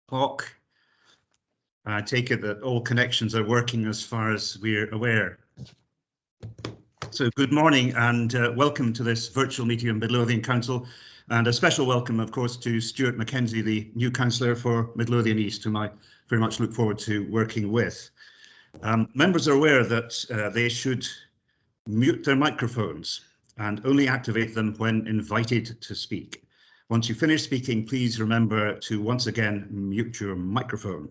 Clock. I take it that all connections are working as far as we're aware. So good morning and welcome to this virtual meeting of Midlothian Council, and a special welcome, of course, to Stuart Mackenzie, the new councillor for Midlothian East, whom I very much look forward to working with. Members are aware that they should mute their microphones and only activate them when invited to speak. Once you finish speaking, please remember to once again mute your microphone.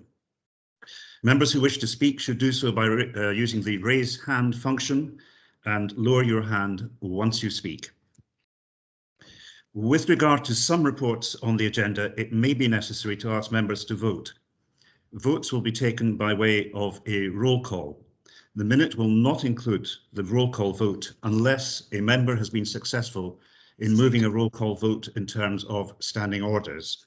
Members who wish to speak should do so by using the raise hand function and lower your hand once you speak. With regard to some reports on the agenda, it may be necessary to ask members to vote. Votes will be taken by way of a roll call. The minute will not include the roll call vote unless a member has been successful in moving a roll call vote in terms of standing orders.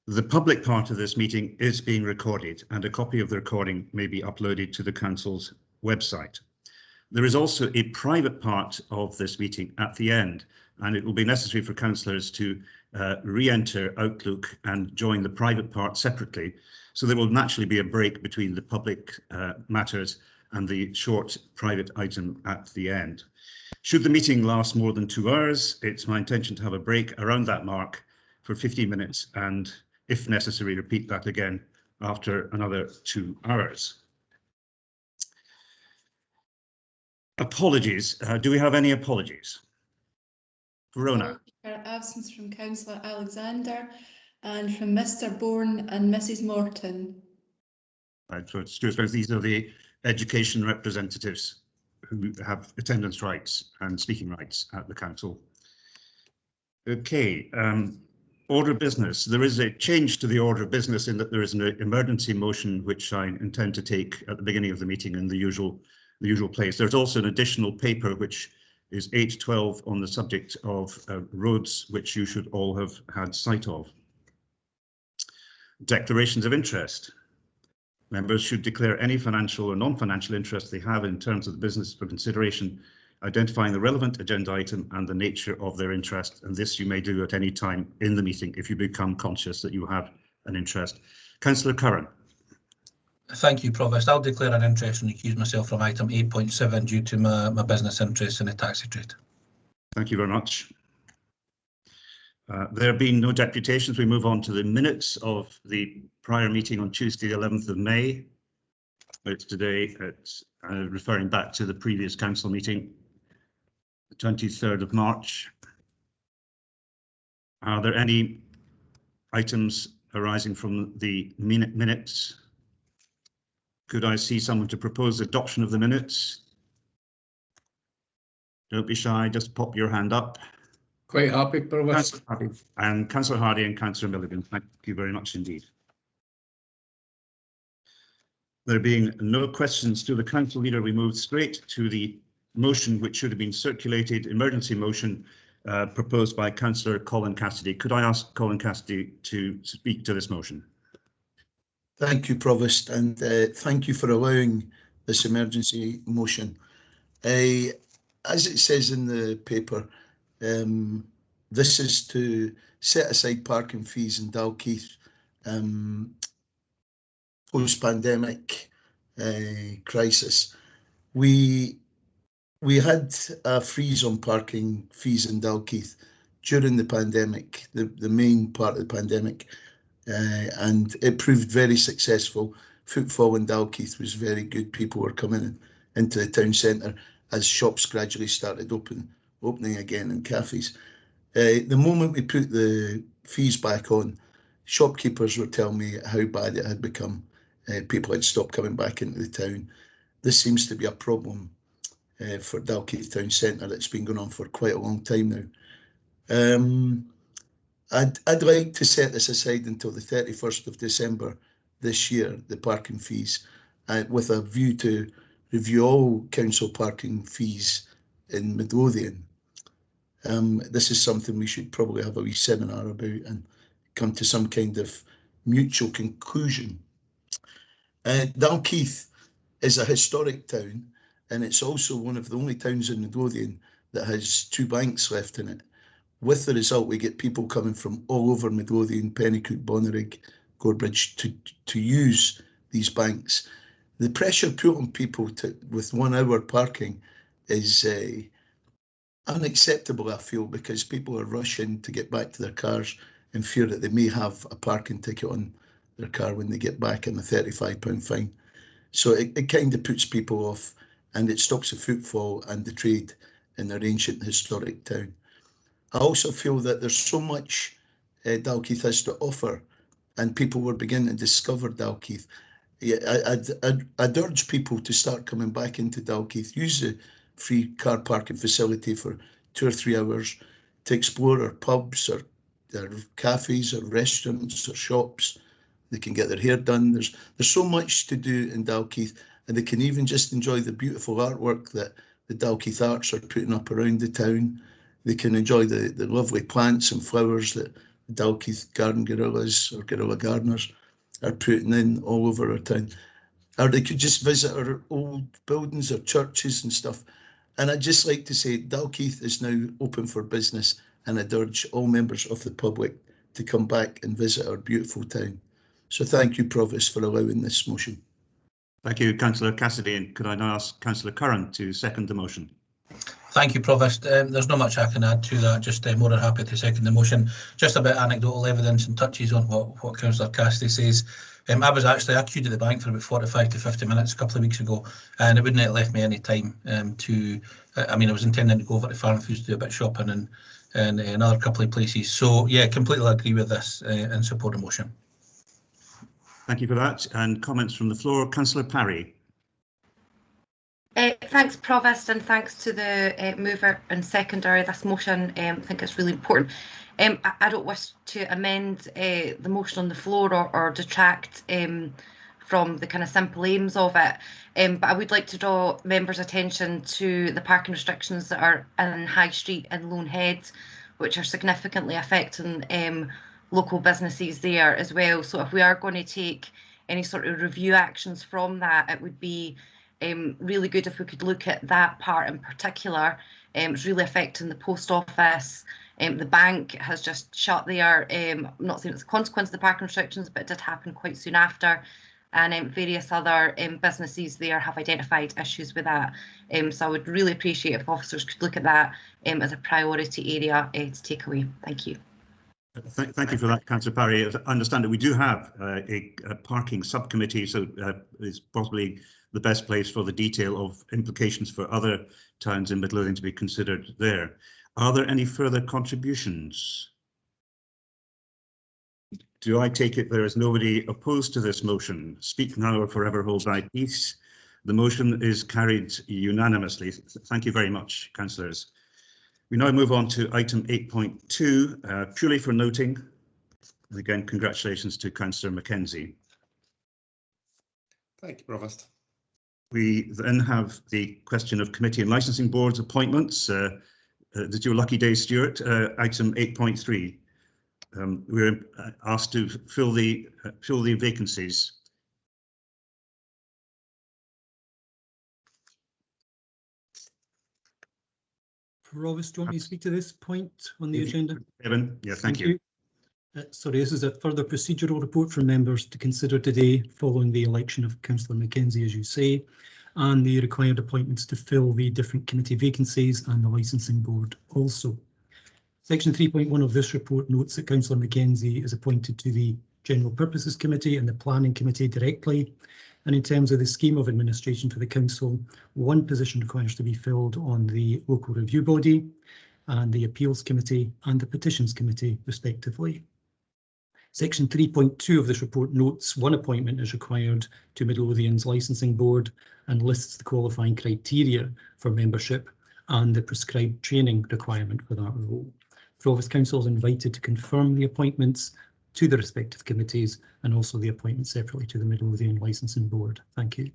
The public part of this meeting is being recorded, and a copy of the recording may be uploaded to the Council's website. There is also a private part of this meeting at the end, and it will be necessary for councillors to re-enter Outlook and join the private part separately. So there will naturally be a break between the public matters and the short private item at the end. Should the meeting last more than 2 hours, it's my intention to have a break around that mark for 15 minutes and, if necessary, repeat that again after another 2 hours. Apologies. Do we have any apologies? Verona. Absence from Councillor Alexander and from Mr. Bourne and Mrs. Morton. Right, so Stuart, these are the education representatives who have attendance rights and speaking rights at the council. Okay, order of business. There is a change to the order of business in that there is an emergency motion which I intend to take at the beginning of the meeting in the usual place. There's also an additional paper which is 8.12 on the subject of roads, which you should all have had sight of. Declarations of interest. Members should declare any financial or non-financial interest they have in terms of the business for consideration, identifying the relevant agenda item and the nature of their interest. And this you may do at any time in the meeting if you become conscious that you have an interest. Councillor Curran. Thank you, Provost. I'll declare an interest and recuse myself from item 8.7 due to my business interests in the taxi trade. Thank you very much. There have been no deputations. We move on to the minutes of the prior meeting on Tuesday, the 11th of May. It's today, it's referring back to the previous council meeting, the 23rd of March. Are there any items arising from the minutes? Could I see someone to propose adoption of the minutes? Don't be shy, just pop your hand up. Quite happy, Provost. And Councillor Hardy and Councillor Milligan, thank you very much indeed. There being no questions to the council leader, we move straight to the motion which should have been circulated, emergency motion proposed by Councillor Colin Cassidy. Could I ask Colin Cassidy to speak to this motion? Thank you, Provost, and thank you for allowing this emergency motion. As it says in the paper, this is to set aside parking fees in Dalkeith post-pandemic crisis. We had a freeze on parking fees in Dalkeith during the pandemic, the main part of the pandemic, and it proved very successful. Footfall in Dalkeith was very good. People were coming into the town centre as shops gradually started opening again and cafes. The moment we put the fees back on, shopkeepers were telling me how bad it had become. People had stopped coming back into the town. This seems to be a problem for Dalkeith town centre that's been going on for quite a long time now. I'd like to set this aside until the 31st of December this year, the parking fees, with a view to review all council parking fees in Midlothian. This is something we should probably have a wee seminar about and come to some kind of mutual conclusion. Dalkeith is a historic town, and it's also one of the only towns in Midlothian that has 2 banks left in it. with the result, we get people coming from all over Midlothian, Pennycook, Bonnyrigg, Gorebridge to use these banks. The pressure put on people with 1 hour parking is unacceptable, I feel, because people are rushing to get back to their cars in fear that they may have a parking ticket on their car when they get back and a £35 fine. So it kind of puts people off, and it stops the footfall and the trade in their ancient historic town. I also feel that there's so much Dalkeith has to offer, and people were beginning to discover Dalkeith. Yeah, I'd urge people to start coming back into Dalkeith, use the free car parking facility for 2 or 3 hours to explore our pubs or cafes or restaurants or shops. They can get their hair done. There's so much to do in Dalkeith, and they can even just enjoy the beautiful artwork that the Dalkeith Arts are putting up around the town. They can enjoy the lovely plants and flowers that the Dalkeith garden gorillas or gorilla gardeners are putting in all over our town. Or they could just visit our old buildings or churches and stuff. And I'd just like to say Dalkeith is now open for business, and I'd urge all members of the public to come back and visit our beautiful town. So thank you, Provost, for allowing this motion. Thank you, Councillor Cassidy. And could I now ask Councillor Curran to second the motion? Thank you, Provost. There's not much I can add to that, just more than happy to second the motion. Just a bit anecdotal evidence and touches on what Councillor Cassidy says. I queued at the bank for about 45 to 50 minutes a couple of weeks ago, and it wouldn't have left me any time I was intending to go over to Farm Foods to do a bit of shopping and another couple of places. So yeah, completely agree with this and support the motion. Thank you for that. And comments from the floor. Councillor Parry. Thanks, Provost, and thanks to the mover and seconder of this motion. I think it's really important. I don't wish to amend the motion on the floor or detract from the kind of simple aims of it, but I would like to draw members' attention to the parking restrictions that are in High Street and Lone Head, which are significantly affecting local businesses there as well. So if we are going to take any sort of review actions from that, it would be really good if we could look at that part in particular. It's really affecting the post office. The bank has just shut there. I'm not saying it's a consequence of the parking restrictions, but it did happen quite soon after. And various other businesses there have identified issues with that. So I would really appreciate if officers could look at that as a priority area to take away. Thank you. Thank you for that, Councillor Parry. I understand that we do have a parking subcommittee, so it's possibly the best place for the detail of implications for other towns in Midlothian to be considered there. Are there any further contributions? Do I take it there is nobody opposed to this motion? Speak now or forever hold thy peace. The motion is carried unanimously. Thank you very much, councillors. We now move on to item 8.2, purely for noting. And again, congratulations to Councillor Mackenzie. Thank you, Provost. We then have the question of committee and licensing boards appointments. Did your lucky day, Stuart? Item 8.3. We're asked to fill the vacancies. Provost, do you want me to speak to this point on the agenda? Evan, yeah, thank you. Sorry, this is a further procedural report for members to consider today following the election of Councillor Mackenzie, as you say, and the required appointments to fill the different committee vacancies and the licensing board also. Section 3.1 of this report notes that Councillor Mackenzie is appointed to the General Purposes Committee and the Planning Committee directly. And in terms of the scheme of administration for the Council, one position requires to be filled on the Local Review Body and the Appeals Committee and the Petitions Committee, respectively. Section 3.2 of this report notes one appointment is required to Midlothian's Licensing Board and lists the qualifying criteria for membership and the prescribed training requirement for that role. Provost Council is invited to confirm the appointments to the respective committees and also the appointment separately to the Midlothian Licensing Board. Thank you.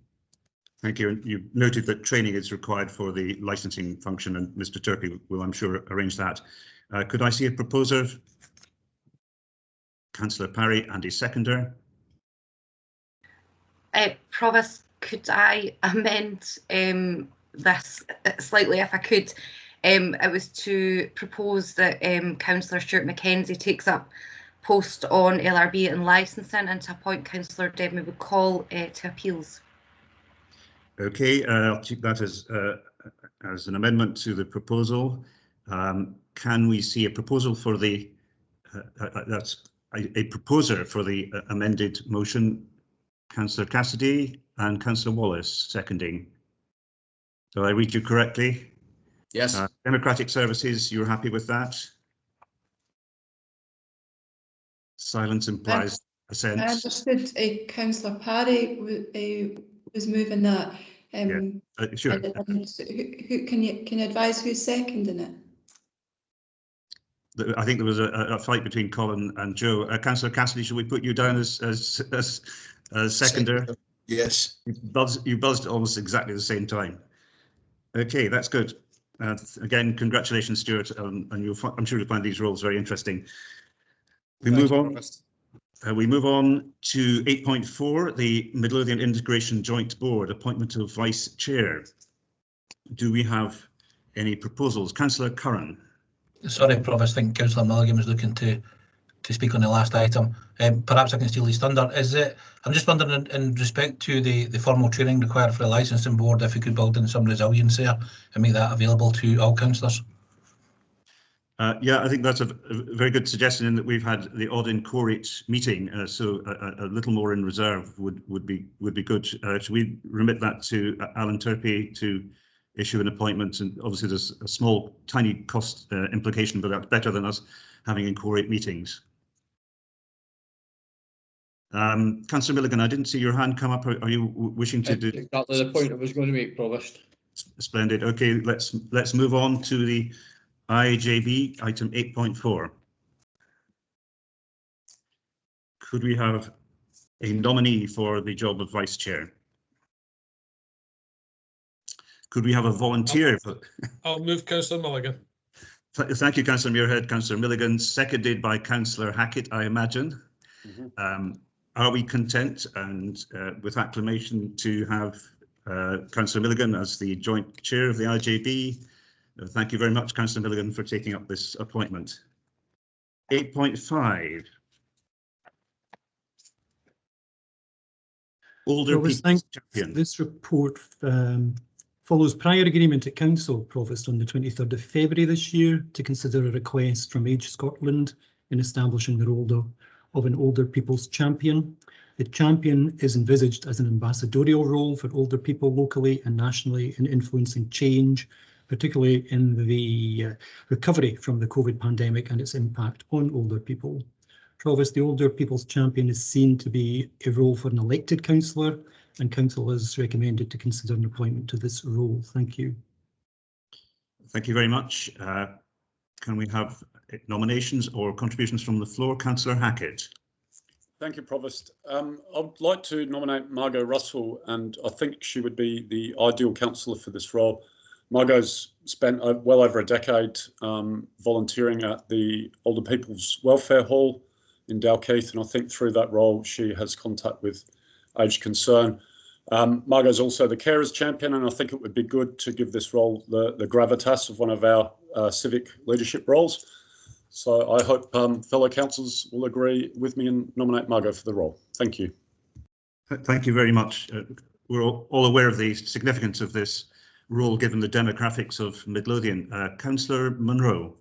Thank you. And you noted that training is required for the licensing function, and Mr. Turpey will, I'm sure, arrange that. Could I see a proposer? Councillor Parry and a seconder. Provost, could I amend this slightly if I could? It was to propose that Councillor Stuart Mackenzie takes up post on LRB and licensing, and to appoint Councillor Debmy McCall to appeals. Okay, I'll keep that as an amendment to the proposal. Can we see a proposal for the that's a proposer for the amended motion? Councillor Cassidy and Councillor Wallace seconding. Do I read you correctly? Yes. Democratic Services, you're happy with that? Silence implies assent. I understood Councillor Parry was moving that. Sure. And who can you advise who's seconding it? I think there was a fight between Colin and Joe. Councillor Cassidy, should we put you down as seconder? Yes. You buzzed at almost exactly the same time. Okay, that's good. Again, congratulations, Stuart, and I'm sure you'll find these roles very interesting. We move on. We move on to 8.4, the Midlothian Integration Joint Board, appointment of Vice Chair. Do we have any proposals? Councillor Curran. Sorry, Provost, I think Councillor Milligan was looking to speak on the last item. Perhaps I can steal his thunder. I'm just wondering, in respect to the formal training required for a licensing board, if we could build in some resilience there and make that available to all councillors. Yeah, I think that's a very good suggestion, in that we've had the odd in quorate meeting, so a little more in reserve would be good. Should we remit that to Alan Turpey to issue an appointment? And obviously there's a small, tiny cost implication, but that's better than us having in quorate meetings. Councillor Milligan, I didn't see your hand come up. Are you wishing to do? Exactly the point I was going to make, Provost. Splendid. Okay, let's move on to the IJB, item 8.4. Could we have a nominee for the job of Vice Chair? Could we have a volunteer? I'll move Councillor Milligan. Thank you, Councillor Muirhead. Councillor Milligan, seconded by Councillor Hackett, I imagine. Are we content and with acclamation to have Councillor Milligan as the joint chair of the IJB? Thank you very much, Councillor Milligan, for taking up this appointment. 8.5. Older People's Champion. This report follows prior agreement at Council, Provost, on the 23rd of February this year to consider a request from Age Scotland in establishing the role of an Older People's Champion. The champion is envisaged as an ambassadorial role for older people locally and nationally in influencing change, particularly in the recovery from the COVID pandemic and its impact on older people. Provost, the Older People's Champion is seen to be a role for an elected councillor, and Council has recommended to consider an appointment to this role. Thank you. Thank you very much. Can we have nominations or contributions from the floor? Councillor Hackett. Thank you, Provost. I'd like to nominate Margot Russell, and I think she would be the ideal councillor for this role. Margot's spent well over a decade volunteering at the Older People's Welfare Hall in Dalkeith, and I think through that role she has contact with Aged Concern. Margot's also the Carers Champion, and I think it would be good to give this role the gravitas of one of our civic leadership roles. So I hope fellow councillors will agree with me and nominate Margot for the role. Thank you. Thank you very much. We're all aware of the significance of this role given the demographics of Midlothian. Councillor Munro.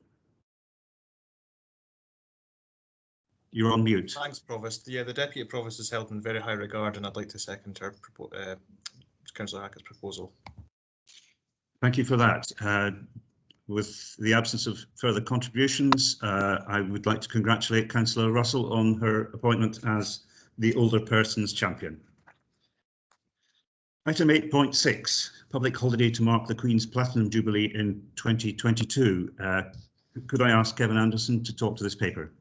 You're on mute. Thanks, Provost. Yeah, the Deputy Provost is held in very high regard, and I'd like to second her Councillor Hackett's proposal. Thank you for that. With the absence of further contributions, I would like to congratulate Councillor Russell on her appointment as the Older Persons Champion. Item 8.6, public holiday to mark the Queen's Platinum Jubilee in 2022. Could I ask Kevin Anderson to talk to this paper?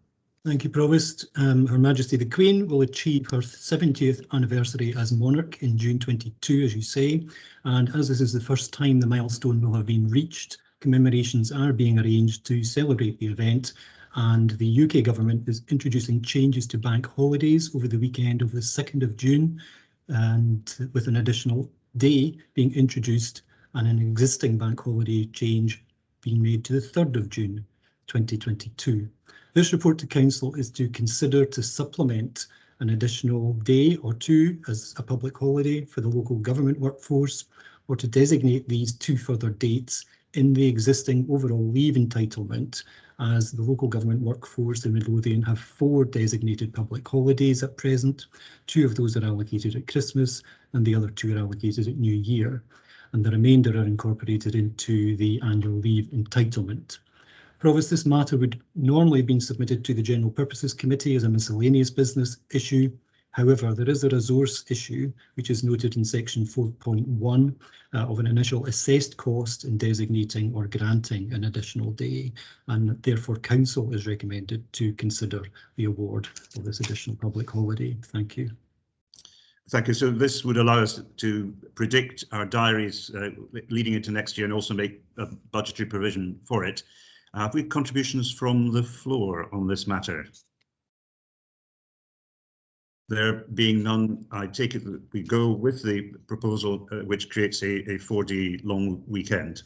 Thank you, Provost. Her Majesty the Queen will achieve her 70th anniversary as monarch in June 22, as you say, and as this is the first time the milestone will have been reached, commemorations are being arranged to celebrate the event, and the UK government is introducing changes to bank holidays over the weekend of the 2nd of June, and with an additional day being introduced and an existing bank holiday change being made to the 3rd of June 2022. This report to Council is to consider to supplement an additional day or two as a public holiday for the local government workforce, or to designate these 2 further dates in the existing overall leave entitlement, as the local government workforce in Midlothian have 4 designated public holidays at present. 2 of those are allocated at Christmas and the other 2 are allocated at New Year, and the remainder are incorporated into the annual leave entitlement. Provost, this matter would normally have been submitted to the General Purposes Committee as a miscellaneous business issue. However, there is a resource issue, which is noted in section 4.1 of an initial assessed cost in designating or granting an additional day, and therefore Council is recommended to consider the award of this additional public holiday. Thank you. Thank you. So this would allow us to predict our diaries leading into next year and also make a budgetary provision for it. Have we contributions from the floor on this matter? There being none, I take it that we go with the proposal which creates a 4-day long weekend.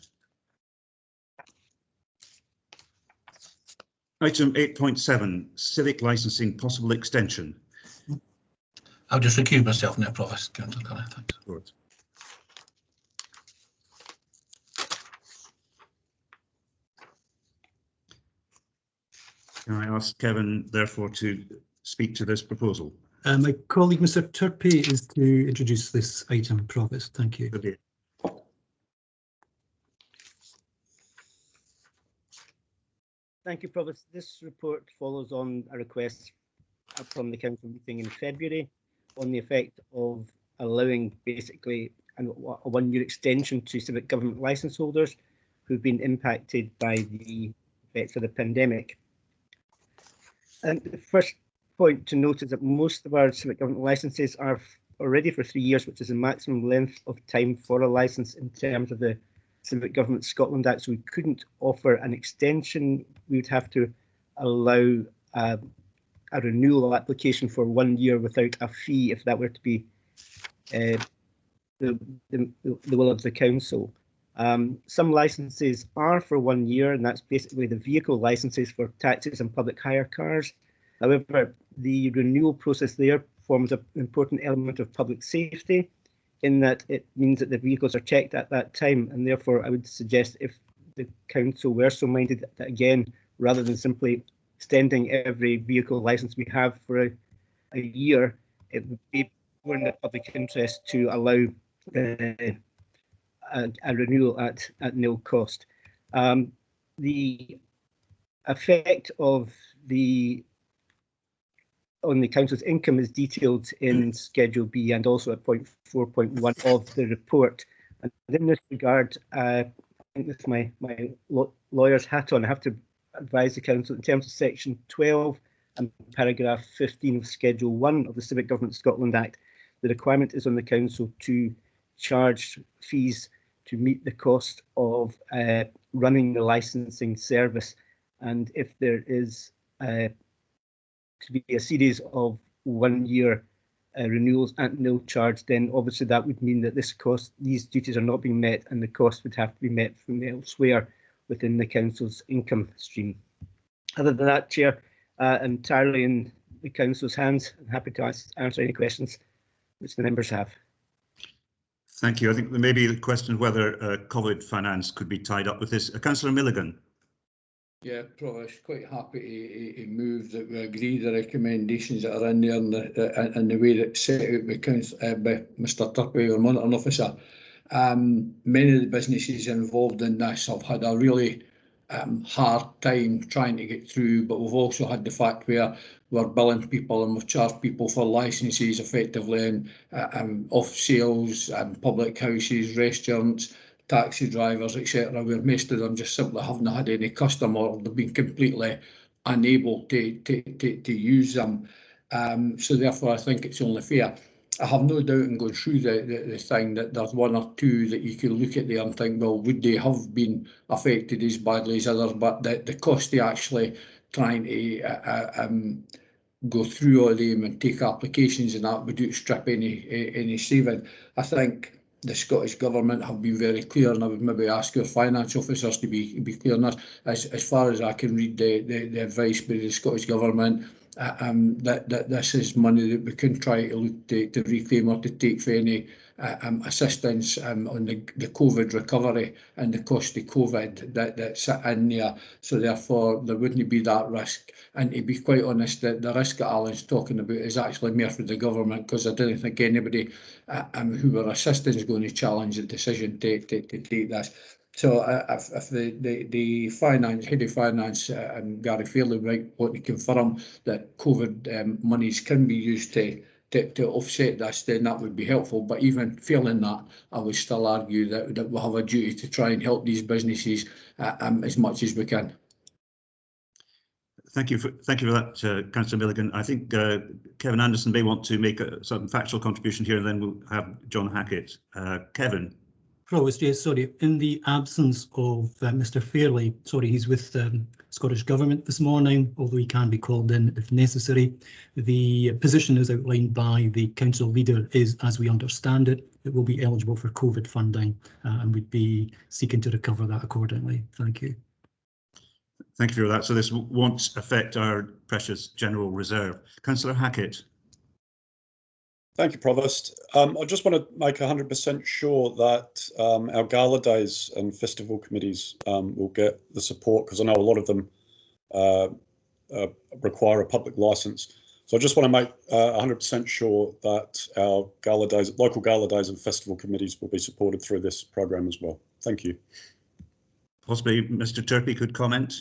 Item 8.7, civic licensing possible extension. I'll just recuse myself now, Provost. Thanks. Good. Can I ask Kevin, therefore, to speak to this proposal? My colleague, Mr. Turpey, is to introduce this item, Provost. Thank you. Good day. Thank you, Provost. This report follows on a request from the Council meeting in February on the effect of allowing basically a 1-year extension to civic government licence holders who've been impacted by the effects of the pandemic. And the first point to note is that most of our civic government licences are already for 3 years, which is the maximum length of time for a licence in terms of the Civic Government Scotland Act. So we couldn't offer an extension. We would have to allow a renewal application for 1 year without a fee, if that were to be the will of the Council. Some licences are for 1 year, and that's basically the vehicle licences for taxis and public hire cars. However, the renewal process there forms an important element of public safety, in that it means that the vehicles are checked at that time, and therefore I would suggest, if the Council were so minded, that again, rather than simply extending every vehicle licence we have for a year, it would be more in the public interest to allow a renewal at nil cost. The effect of on the Council's income is detailed in Schedule B and also at point 4.1 of the report. And in this regard, I think with my lawyer's hat on, I have to advise the Council in terms of Section 12 and paragraph 15 of Schedule 1 of the Civic Government Scotland Act. The requirement is on the Council to charge fees to meet the cost of running the licensing service. And if there is to be a series of 1 year renewals at no charge, then obviously that would mean that these duties are not being met, and the cost would have to be met from elsewhere within the Council's income stream. Other than that, Chair, entirely in the Council's hands. I'm happy to answer any questions which the members have. Thank you. I think there may be the question whether COVID finance could be tied up with this. Councillor Milligan. Yeah, Provost, quite happy to move that we agree the recommendations that are in there and the way that's set out by Mr. Turpey, our monitoring officer. Many of the businesses involved in this have had a really hard time trying to get through, but we've also had the fact where we're billing people and we've charged people for licences effectively and off sales and public houses, restaurants, taxi drivers, etc., where most of them just simply haven't had any customer, or they've been completely unable to use them. So therefore I think it's only fair. I have no doubt in going through the thing that there's one or two that you can look at there and think, well, would they have been affected as badly as others? But the cost of actually trying to go through all of them and take applications and that would strip any saving. I think the Scottish Government have been very clear, and I would maybe ask your finance officers to be clear on this. As far as I can read the advice by the Scottish Government, that this is money that we can try to look to reclaim or to take for any assistance on the COVID recovery and the cost of COVID that sit in there. So therefore there wouldn't be that risk. And to be quite honest, the risk that Alan's talking about is actually more for the government, because I don't think anybody who were assisting is going to challenge the decision to take this. So if the head of finance, Gary Fairley, might want to confirm that COVID monies can be used to offset this, then that would be helpful. But even failing that, I would still argue that we have a duty to try and help these businesses as much as we can. Thank you for that, Councillor Milligan. I think Kevin Anderson may want to make some factual contribution here, and then we'll have John Hackett. Kevin. Provost, yes, sorry. In the absence of Mr. Fairley, sorry, he's with the Scottish Government this morning, although he can be called in if necessary. The position as outlined by the council leader is, as we understand it, it will be eligible for COVID funding, and we'd be seeking to recover that accordingly. Thank you. Thank you for that. So this won't affect our precious general reserve. Councillor Hackett. Thank you, Provost. I just want to make 100% sure that our gala days and festival committees will get the support, because I know a lot of them require a public licence. So I just want to make 100% sure that our gala days, local gala days and festival committees will be supported through this programme as well. Thank you. Possibly Mr. Turpey could comment.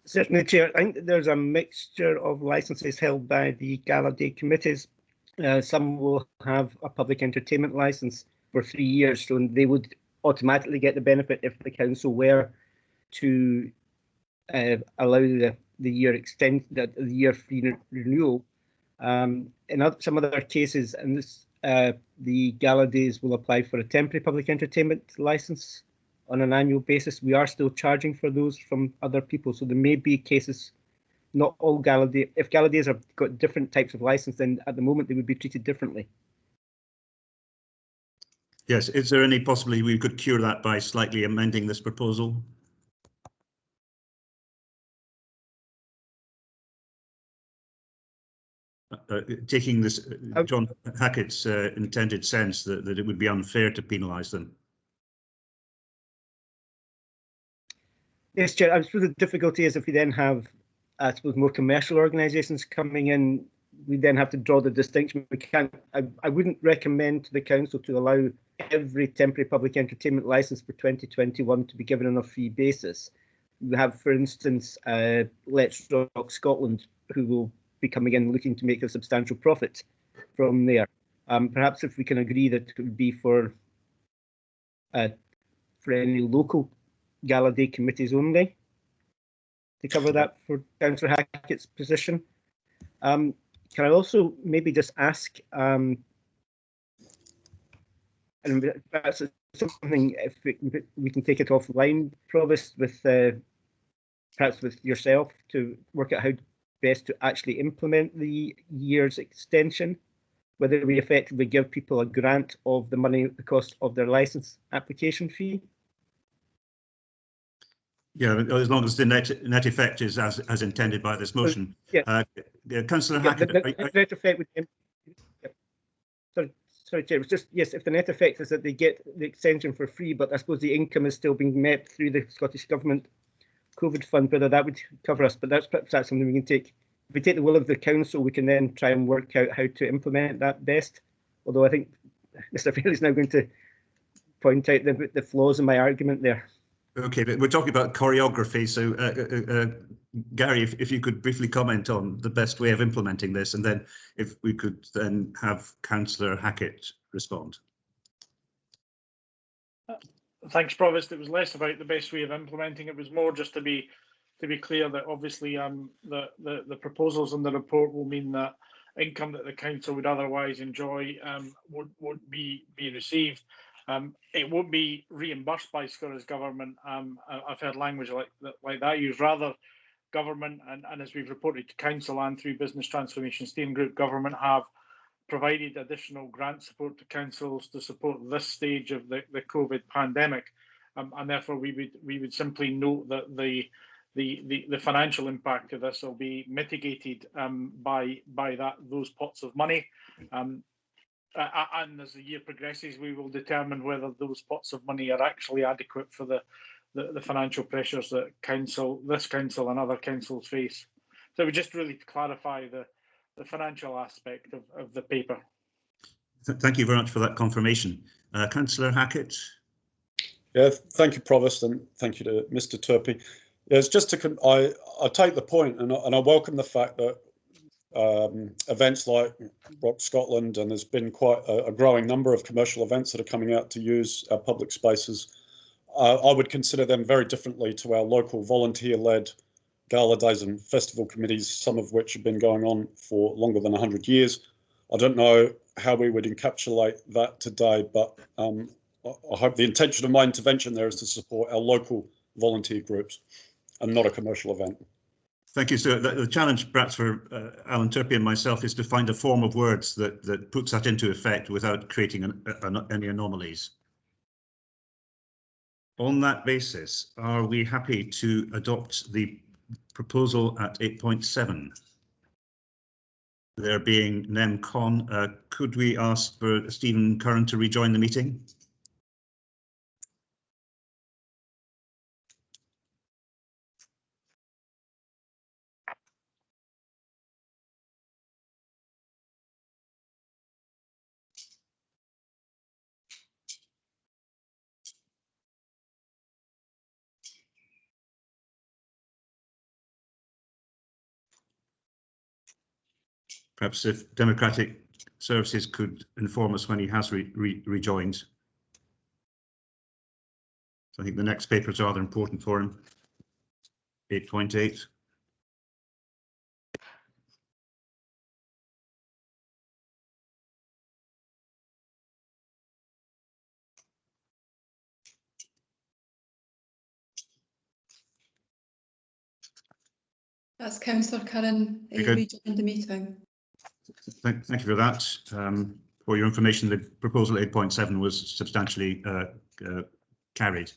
Certainly, Chair. I think there's a mixture of licences held by the Gala Day committees. Some will have a public entertainment licence for 3 years, so they would automatically get the benefit if the council were to allow the year extend the year free renewal. In some other cases, and this the Gala Days will apply for a temporary public entertainment licence on an annual basis. We are still charging for those from other people, so there may be cases. Not all Gala Days. If Gala Days have got different types of licence, then at the moment they would be treated differently. Yes, is there any possibility we could cure that by slightly amending this proposal? Taking this John Hackett's intended sense that it would be unfair to penalise them. Yes, Chair. I suppose the difficulty is if we then have, I suppose, more commercial organisations coming in, we then have to draw the distinction. We can't. I wouldn't recommend to the council to allow every temporary public entertainment licence for 2021 to be given on a free basis. We have, for instance, Let's Rock Scotland, who will be coming in looking to make a substantial profit from there. Perhaps if we can agree that it would be for any local Gala Day committees only to cover that for Councillor Hackett's position. Can I also maybe just ask, and that's something if we can take it offline, Provost, with perhaps with yourself to work out how best to actually implement the year's extension, whether we effectively give people a grant of the money, the cost of their licence application fee. Yeah, as long as the net effect is as intended by this motion. Yeah. Councillor Hackett. The net effect would. Sorry, Chair. It was just, yes, if the net effect is that they get the extension for free, but I suppose the income is still being met through the Scottish Government COVID fund, whether that would cover us. But that's perhaps something we can take. If we take the will of the council, we can then try and work out how to implement that best. Although I think Mr. Fairley is now going to point out the flaws in my argument there. Okay, but we're talking about choreography, so Gary, if you could briefly comment on the best way of implementing this, and then if we could then have Councillor Hackett respond. Thanks, Provost. It was less about the best way of implementing. It was more just to be clear that obviously the proposals in the report will mean that income that the council would otherwise enjoy won't be received. It won't be reimbursed by Scottish Government. I've heard language like that used. Rather, government and as we've reported to council and through Business Transformation Steering Group, government have provided additional grant support to councils to support this stage of the COVID pandemic, and therefore we would simply note that the financial impact of this will be mitigated by those pots of money. And as the year progresses, we will determine whether those pots of money are actually adequate for the financial pressures that this council and other councils face. So we just really to clarify the financial aspect of the paper. Thank you very much for that confirmation. Councillor Hackett. Yeah, thank you, Provost, and thank you to Mr. Turpie. Yeah, it's just I take the point, and I welcome the fact that events like Rock Scotland, and there's been quite a growing number of commercial events that are coming out to use our public spaces. I would consider them very differently to our local volunteer-led gala days and festival committees, some of which have been going on for longer than 100 years. I don't know how we would encapsulate that today, but I hope the intention of my intervention there is to support our local volunteer groups and not a commercial event. Thank you, sir. The challenge perhaps for Alan Turpie and myself is to find a form of words that puts that into effect without creating any anomalies. On that basis, are we happy to adopt the proposal at 8.7? There being nem con, could we ask for Stephen Curran to rejoin the meeting? Perhaps if Democratic Services could inform us when he has rejoined. So I think the next paper is rather important for him. 8.8. That's Councillor Curran rejoined the meeting. Thank you for that. For your information, the proposal 8.7 was substantially carried.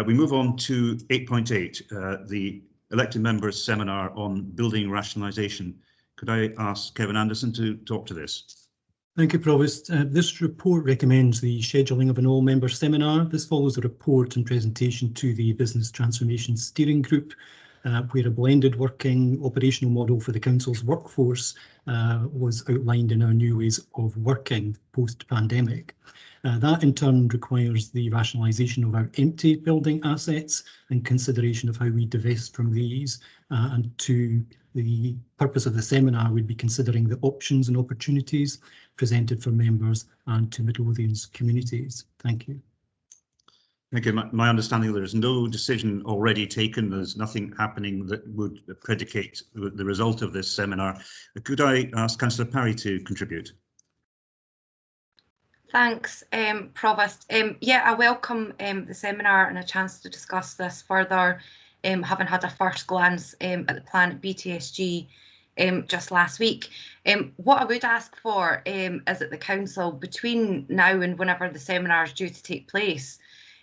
We move on to 8.8, the elected members seminar on building rationalisation. Could I ask Kevin Anderson to talk to this? Thank you, Provost. This report recommends the scheduling of an all-member seminar. This follows a report and presentation to the Business Transformation Steering Group, where a blended working operational model for the Council's workforce was outlined in our new ways of working post-pandemic. That in turn requires the rationalisation of our empty building assets and consideration of how we divest from these. And to the purpose of the seminar, we'd be considering the options and opportunities presented for members and to Midlothian's communities. Thank you. Thank you. My understanding, there is no decision already taken. There's nothing happening that would predicate the result of this seminar. Could I ask Councillor Parry to contribute? Thanks, Provost. Yeah, I welcome the seminar and a chance to discuss this further, having had a first glance at the plan at BTSG just last week. What I would ask for is that the Council, between now and whenever the seminar is due to take place,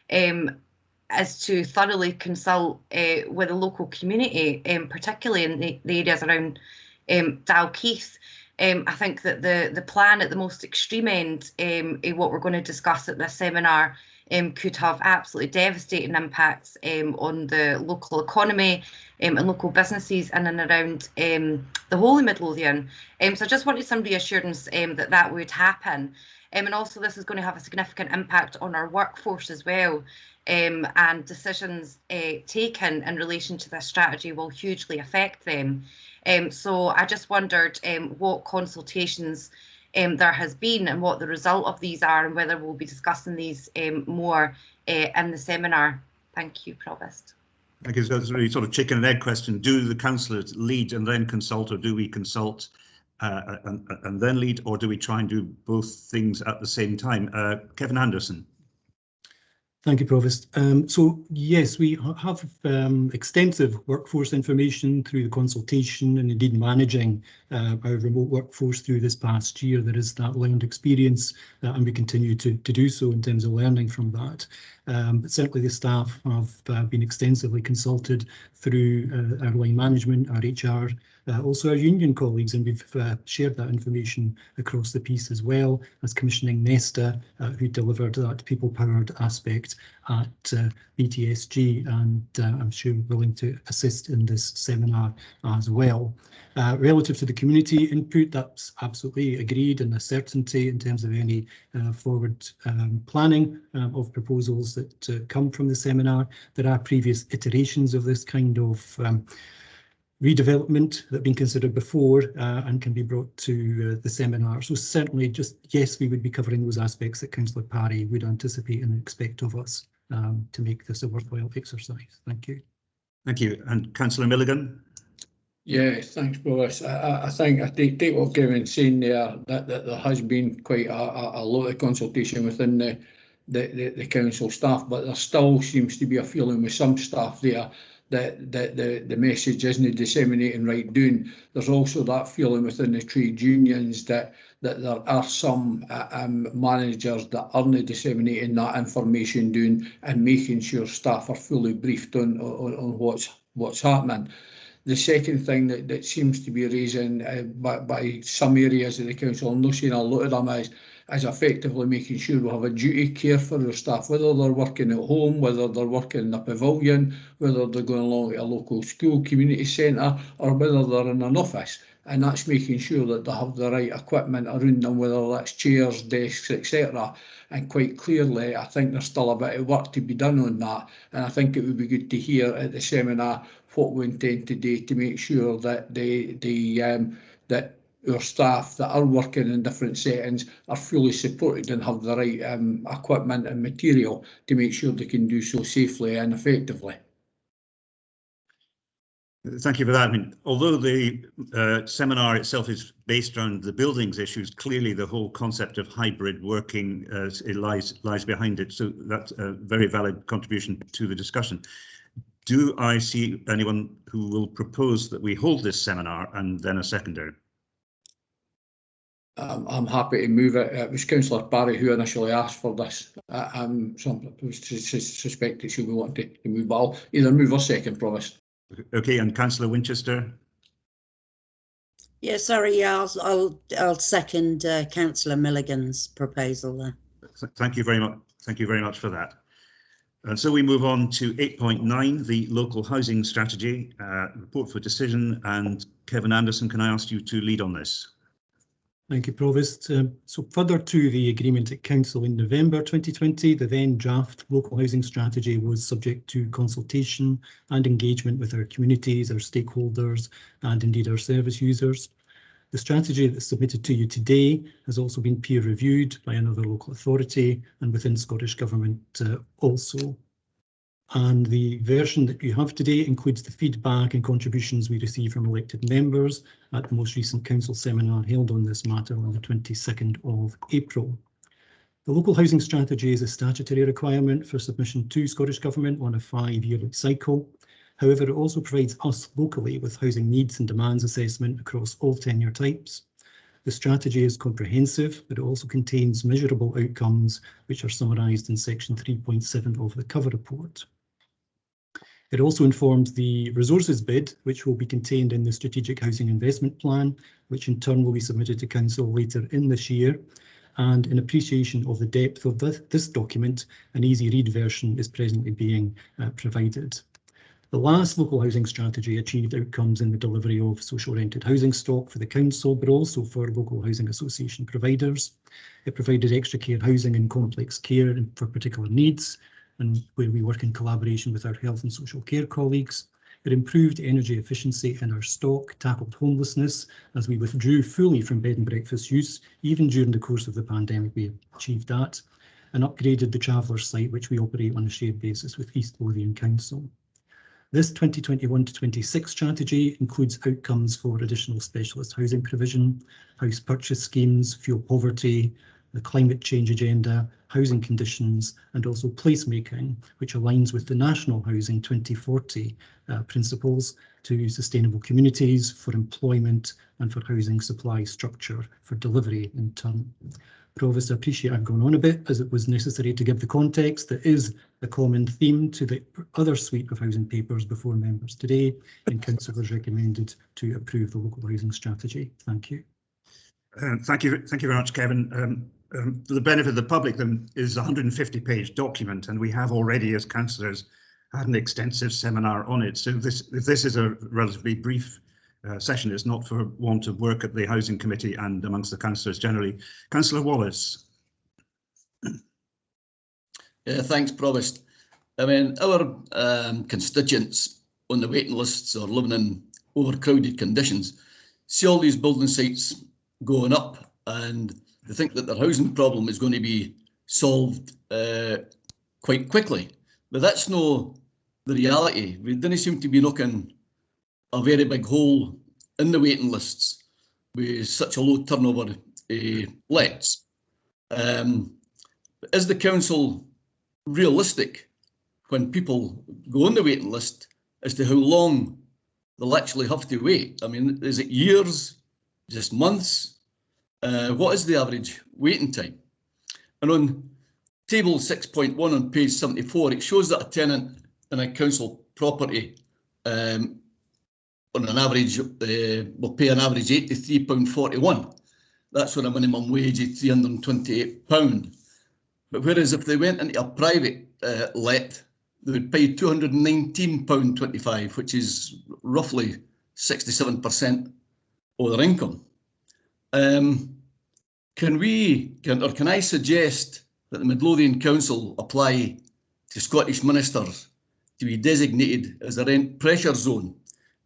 is to thoroughly consult with the local community, particularly in the areas around Dalkeith. I think that the plan at the most extreme end, what we're going to discuss at this seminar, could have absolutely devastating impacts on the local economy and local businesses in and around the whole of Midlothian. So I just wanted some reassurance that that would happen. And also this is going to have a significant impact on our workforce as well, and decisions taken in relation to this strategy will hugely affect them. So I just wondered what consultations there has been and what the result of these are, and whether we'll be discussing these more in the seminar. Thank you, Provost. I guess that's a really sort of chicken and egg question. Do the councillors lead and then consult, or do we consult and then lead, or do we try and do both things at the same time? Kevin Anderson. Thank you, Provost. So yes, we have extensive workforce information through the consultation and indeed managing our remote workforce through this past year. There is that learned experience and we continue to do so in terms of learning from that. But certainly the staff have been extensively consulted through our line management, our HR, also our union colleagues, and we've shared that information across the piece as well as commissioning Nesta, who delivered that people-powered aspect at BTSG, and I'm sure willing to assist in this seminar as well. Relative to the community input, that's absolutely agreed, and a certainty in terms of any forward planning of proposals that come from the seminar. There are previous iterations of this kind of redevelopment that have been considered before and can be brought to the seminar. So certainly just, yes, we would be covering those aspects that Councillor Parry would anticipate and expect of us to make this a worthwhile exercise. Thank you. Thank you. And Councillor Milligan? Yeah, thanks, Provost. I think I take what Kevin's saying there, that there has been quite a lot of consultation within the council staff, but there still seems to be a feeling with some staff there that the message isn't disseminating right down. There's also that feeling within the trade unions that there are some managers that aren't disseminating that information down and making sure staff are fully briefed on what's happening. The second thing that seems to be raising by some areas of the council, I'm not saying a lot of them, is effectively making sure we have a duty care for our staff, whether they're working at home, whether they're working in a pavilion, whether they're going along to a local school, community centre, or whether they're in an office. And that's making sure that they have the right equipment around them, whether that's chairs, desks, etc. And quite clearly, I think there's still a bit of work to be done on that. And I think it would be good to hear at the seminar what we intend to do to make sure that that our staff that are working in different settings are fully supported and have the right equipment and material to make sure they can do so safely and effectively. Thank you for that. I mean, although the seminar itself is based around the buildings issues, clearly the whole concept of hybrid working it lies behind it. So that's a very valid contribution to the discussion. Do I see anyone who will propose that we hold this seminar and then a secondary? I'm happy to move it. It was Councillor Parry who initially asked for this. So I suspect that she'll be wanting to move, but I'll either move or second, Provost. Okay, and Councillor Winchester? Yeah, sorry, I'll second Councillor Milligan's proposal there. Thank you very much. Thank you very much for that. And so we move on to 8.9, the local housing strategy report for decision. And Kevin Anderson, can I ask you to lead on this? Thank you, Provost. So further to the agreement at Council in November 2020, the then draft local housing strategy was subject to consultation and engagement with our communities, our stakeholders, and indeed our service users. The strategy that's submitted to you today has also been peer reviewed by another local authority and within Scottish Government also. And the version that you have today includes the feedback and contributions we received from elected members at the most recent council seminar held on this matter on the 22nd of April. The local housing strategy is a statutory requirement for submission to Scottish Government on a 5-yearly cycle. However, it also provides us locally with housing needs and demands assessment across all tenure types. The strategy is comprehensive, but it also contains measurable outcomes, which are summarised in section 3.7 of the cover report. It also informs the resources bid, which will be contained in the Strategic Housing Investment Plan, which in turn will be submitted to Council later in this year. And in appreciation of the depth of this document, an easy read version is presently being provided. The last local housing strategy achieved outcomes in the delivery of social rented housing stock for the council, but also for local housing association providers. It provided extra care housing and complex care for particular needs, and where we work in collaboration with our health and social care colleagues. It improved energy efficiency in our stock, tackled homelessness as we withdrew fully from bed and breakfast use. Even during the course of the pandemic, we achieved that, and upgraded the Travellers site, which we operate on a shared basis with East Lothian Council. This 2021 to 26 strategy includes outcomes for additional specialist housing provision, house purchase schemes, fuel poverty, the climate change agenda, housing conditions and also placemaking, which aligns with the National Housing 2040 principles to sustainable communities, for employment and for housing supply structure for delivery in turn. Provost, I appreciate I've gone on a bit as it was necessary to give the context that is a common theme to the other suite of housing papers before members today, and councillors recommended to approve the local housing strategy. Thank you. Thank you very much, Kevin. For the benefit of the public, then is a 150-page document, and we have already, as councillors, had an extensive seminar on it. So if this is a relatively brief session, it's not for want of work at the Housing Committee and amongst the councillors generally. Councillor Wallace. Thanks, Provost. I mean, our constituents on the waiting lists or living in overcrowded conditions see all these building sites going up, and they think that their housing problem is going to be solved quite quickly. But that's no the reality. We didn't seem to be knocking a very big hole in the waiting lists with such a low turnover lets. Is the council realistic when people go on the waiting list as to how long they'll actually have to wait? I mean, is it years, just months? What is the average waiting time? And on table 6.1 on page 74, it shows that a tenant in a council property on an average will pay an average £83.41. That's with a minimum wage of £328. But whereas if they went into a private let, they would pay £219.25, which is roughly 67% of their income. Can I suggest that the Midlothian Council apply to Scottish ministers to be designated as a rent pressure zone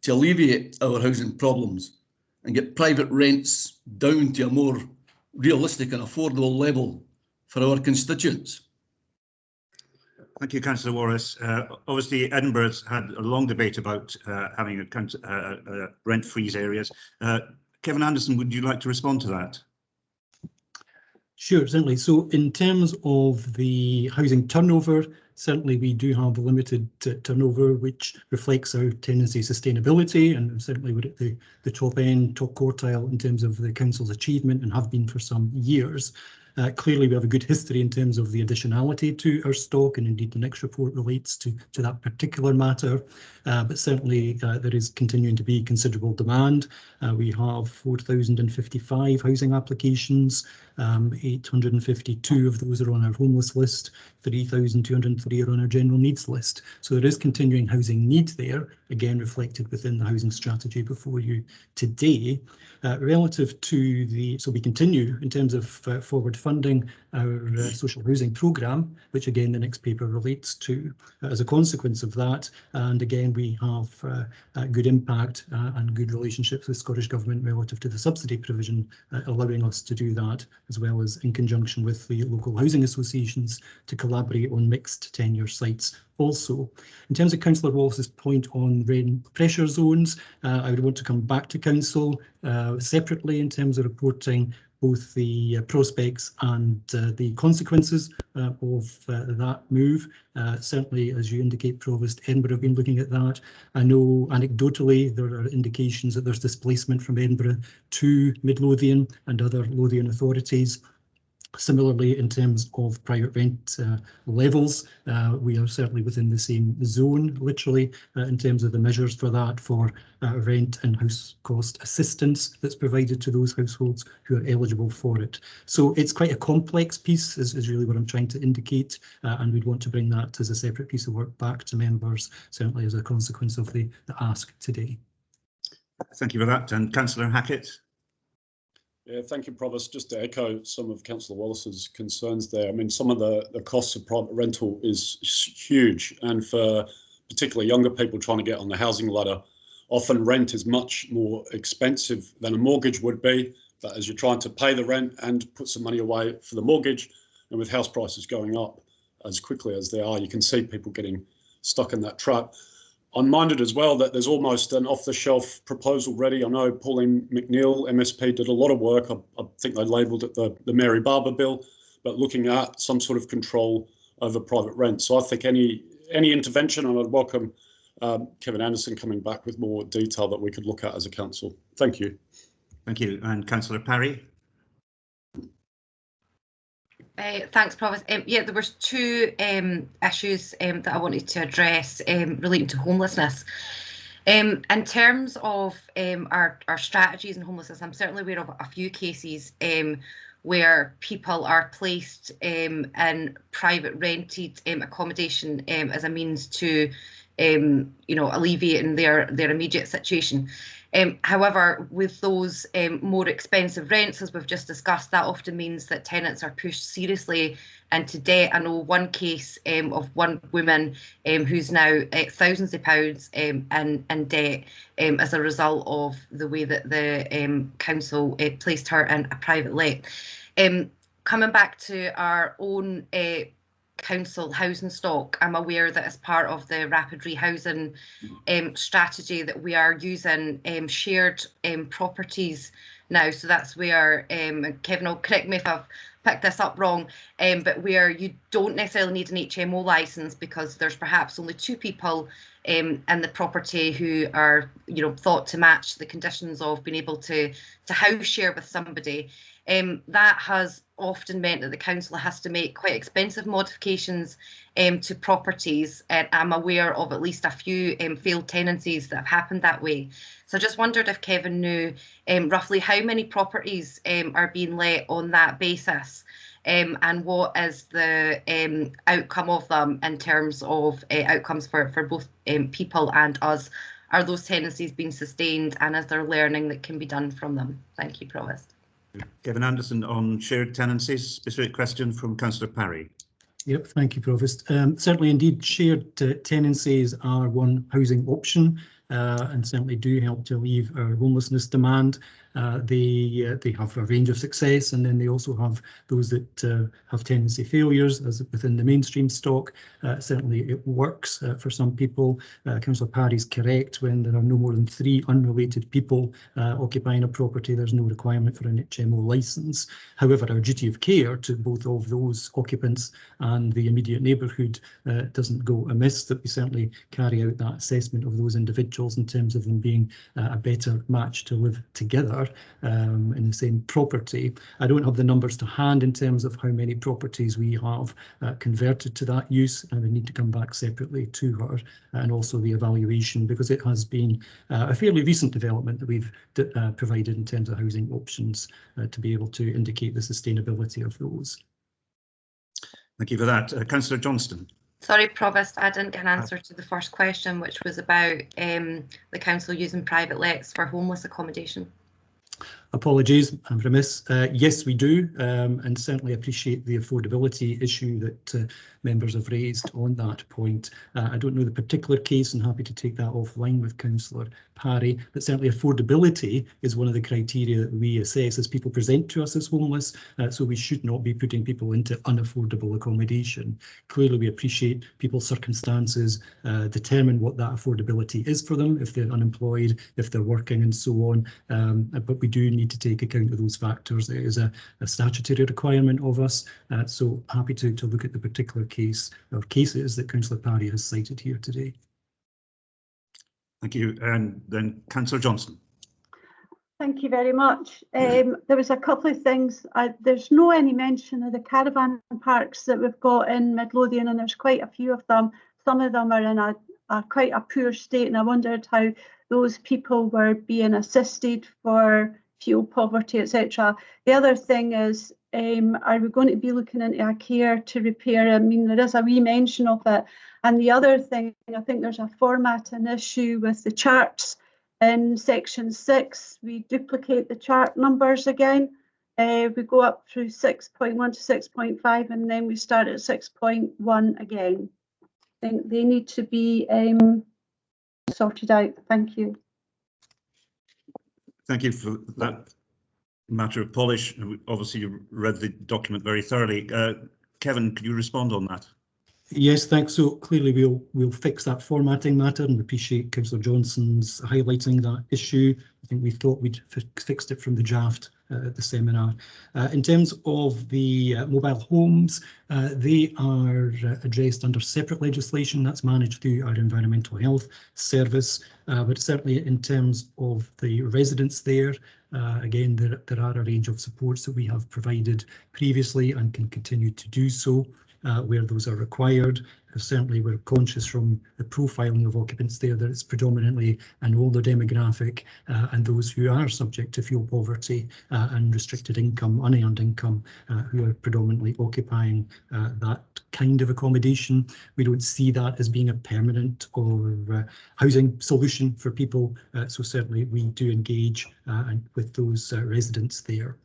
to alleviate our housing problems and get private rents down to a more realistic and affordable level for our constituents? Thank you, Councillor Wallace. Obviously, Edinburgh's had a long debate about having a rent freeze areas. Kevin Anderson, would you like to respond to that? Sure, certainly. So in terms of the housing turnover, certainly we do have a limited turnover, which reflects our tenancy sustainability, and certainly we're at the top end, top quartile in terms of the council's achievement and have been for some years. Clearly, we have a good history in terms of the additionality to our stock, and indeed the next report relates to that particular matter. But certainly there is continuing to be considerable demand. We have 4,055 housing applications, 852 of those are on our homeless list, 3,203 are on our general needs list. So there is continuing housing need there, again reflected within the housing strategy before you today. Relative to so we continue in terms of forward funding our social housing programme, which again the next paper relates to as a consequence of that. And again, we have good impact and good relationships with Scottish Government relative to the subsidy provision, allowing us to do that, as well as in conjunction with the local housing associations to collaborate on mixed tenure sites. Also, in terms of Councillor Wallace's point on rent pressure zones, I would want to come back to Council separately in terms of reporting both the prospects and the consequences of that move. Certainly, as you indicate, Provost, Edinburgh have been looking at that. I know anecdotally there are indications that there's displacement from Edinburgh to Midlothian and other Lothian authorities. Similarly, in terms of private rent levels, we are certainly within the same zone, literally, in terms of the measures for that, for rent and house cost assistance that's provided to those households who are eligible for it. So it's quite a complex piece, is really what I'm trying to indicate, and we'd want to bring that as a separate piece of work back to members, certainly as a consequence of the ask today. Thank you for that. And Councillor Hackett. Yeah, thank you, Provost. Just to echo some of Councillor Wallace's concerns there. I mean, some of the costs of private rental is huge, and for particularly younger people trying to get on the housing ladder, often rent is much more expensive than a mortgage would be. But as you're trying to pay the rent and put some money away for the mortgage, and with house prices going up as quickly as they are, you can see people getting stuck in that trap. I'm minded as well that there's almost an off-the-shelf proposal ready. I know Pauline McNeill, MSP, did a lot of work. I think they labelled it the Mary Barber Bill, but looking at some sort of control over private rent. So I think any intervention, and I'd welcome Kevin Anderson coming back with more detail that we could look at as a council. Thank you. Thank you. And Councillor Parry. Thanks, Provost. Yeah, there was two issues that I wanted to address relating to homelessness. In terms of our strategies in homelessness, I'm certainly aware of a few cases where people are placed in private rented accommodation as a means to, alleviating their immediate situation. However, with those more expensive rents, as we've just discussed, that often means that tenants are pushed seriously into debt. I know one case of one woman who's now thousands of pounds in debt as a result of the way that the council placed her in a private let. Coming back to our own council housing stock, I'm aware that as part of the rapid rehousing strategy that we are using shared properties now. So that's where, Kevin will correct me if I've picked this up wrong, but where you don't necessarily need an HMO licence because there's perhaps only two people in the property who are, thought to match the conditions of being able to house share with somebody. That has often meant that the council has to make quite expensive modifications to properties, and I'm aware of at least a few failed tenancies that have happened that way. So I just wondered if Kevin knew roughly how many properties are being let on that basis, and what is the outcome of them in terms of outcomes for both people and us. Are those tenancies being sustained, and is there learning that can be done from them? Thank you, Provost. Kevin Anderson on shared tenancies, specific question from Councillor Parry. Yep, thank you, Provost. Certainly, indeed, shared tenancies are one housing option and certainly do help to alleviate our homelessness demand. They have a range of success, and then they also have those that have tenancy failures, as within the mainstream stock. Certainly it works for some people. Councillor Parry's correct. When there are no more than 3 unrelated people occupying a property, there's no requirement for an HMO licence. However, our duty of care to both of those occupants and the immediate neighbourhood doesn't go amiss, that we certainly carry out that assessment of those individuals in terms of them being a better match to live together in the same property. I don't have the numbers to hand in terms of how many properties we have converted to that use, and we need to come back separately to her, and also the evaluation, because it has been a fairly recent development that we've provided in terms of housing options to be able to indicate the sustainability of those. Thank you for that. Councillor Johnston. Sorry, Provost, I didn't get an answer to the first question, which was about the council using private lets for homeless accommodation. Apologies, I'm remiss. Yes, we do, and certainly appreciate the affordability issue that members have raised on that point. I don't know the particular case and happy to take that offline with Councillor Parry, but certainly affordability is one of the criteria that we assess as people present to us as homeless, so we should not be putting people into unaffordable accommodation. Clearly, we appreciate people's circumstances, determine what that affordability is for them, if they're unemployed, if they're working and so on, but we do need to take account of those factors. It is a statutory requirement of us, so happy to look at the particular case or cases that Councillor Parry has cited here today. Thank you. And then Councillor Johnson. Thank you very much. There was a couple of things. There's no any mention of the caravan parks that we've got in Midlothian, and there's quite a few of them. Some of them are in quite a poor state, and I wondered how those people were being assisted for fuel poverty, etc. The other thing is, are we going to be looking into a care to repair? I mean, there is a wee mention of it. And the other thing, I think there's a formatting issue with the charts in section 6. We duplicate the chart numbers again. We go up through 6.1 to 6.5, and then we start at 6.1 again. I think they need to be sorted out. Thank you. Thank you for that matter of polish. Obviously, you read the document very thoroughly. Kevin, could you respond on that? Yes, thanks. So clearly we'll fix that formatting matter, and appreciate Councillor Johnson's highlighting that issue. I think we thought we'd fixed it from the draft at the seminar. In terms of the mobile homes, they are addressed under separate legislation that's managed through our Environmental Health Service, but certainly in terms of the residents there, again, there are a range of supports that we have provided previously and can continue to do so where those are required. Certainly we're conscious from the profiling of occupants there that it's predominantly an older demographic and those who are subject to fuel poverty and restricted income, unearned income, who are predominantly occupying that kind of accommodation. We don't see that as being a permanent or housing solution for people, so certainly we do engage with those residents there.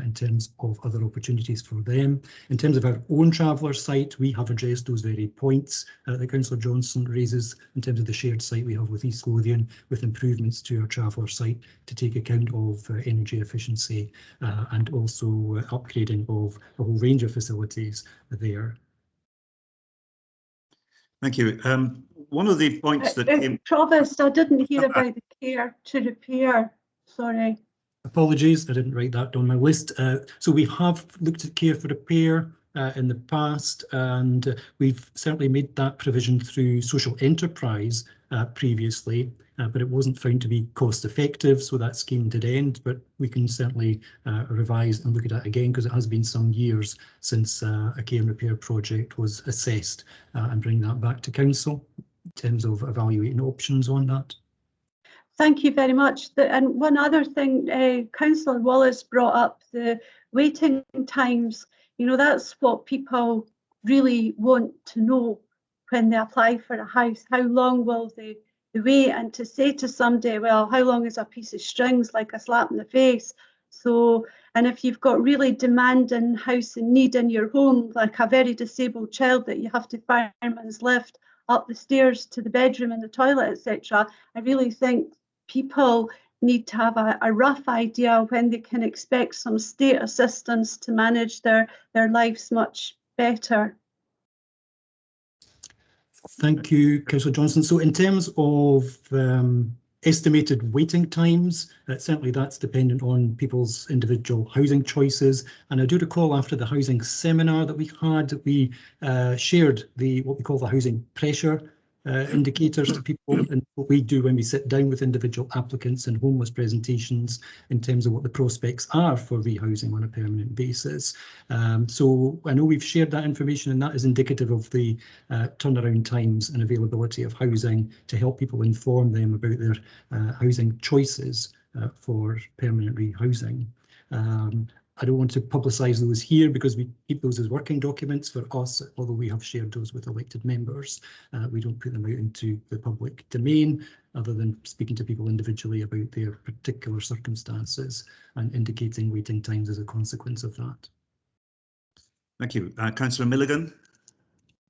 In terms of other opportunities for them. In terms of our own traveller site, we have addressed those very points that Councillor Johnson raises in terms of the shared site we have with East Lothian, with improvements to our traveller site to take account of energy efficiency and also upgrading of a whole range of facilities there. Thank you. One of the points that came... Provost, I didn't hear about the care to repair, sorry. Apologies, I didn't write that on my list. So we have looked at care for repair in the past, and we've certainly made that provision through social enterprise previously, but it wasn't found to be cost effective, so that scheme did end, but we can certainly revise and look at that again, because it has been some years since a care and repair project was assessed, and bring that back to council in terms of evaluating options on that. Thank you very much. And one other thing, Councillor Wallace brought up the waiting times. You know, that's what people really want to know when they apply for a house. How long will they wait? And to say to somebody, well, how long is a piece of strings, like a slap in the face? So, and if you've got really demanding house and need in your home, like a very disabled child that you have to fireman's lift up the stairs to the bedroom and the toilet, etc., I really think people need to have a rough idea when they can expect some state assistance to manage their lives much better. Thank you, Councillor Johnson. So in terms of estimated waiting times, certainly that's dependent on people's individual housing choices. And I do recall after the housing seminar that we had, we shared what we call the housing pressure indicators to people, and what we do when we sit down with individual applicants and homeless presentations in terms of what the prospects are for rehousing on a permanent basis. So I know we've shared that information, and that is indicative of the turnaround times and availability of housing to help people inform them about their housing choices for permanent rehousing. I don't want to publicise those here because we keep those as working documents for us, although we have shared those with elected members. We don't put them out into the public domain, other than speaking to people individually about their particular circumstances and indicating waiting times as a consequence of that. Thank you. Councillor Milligan.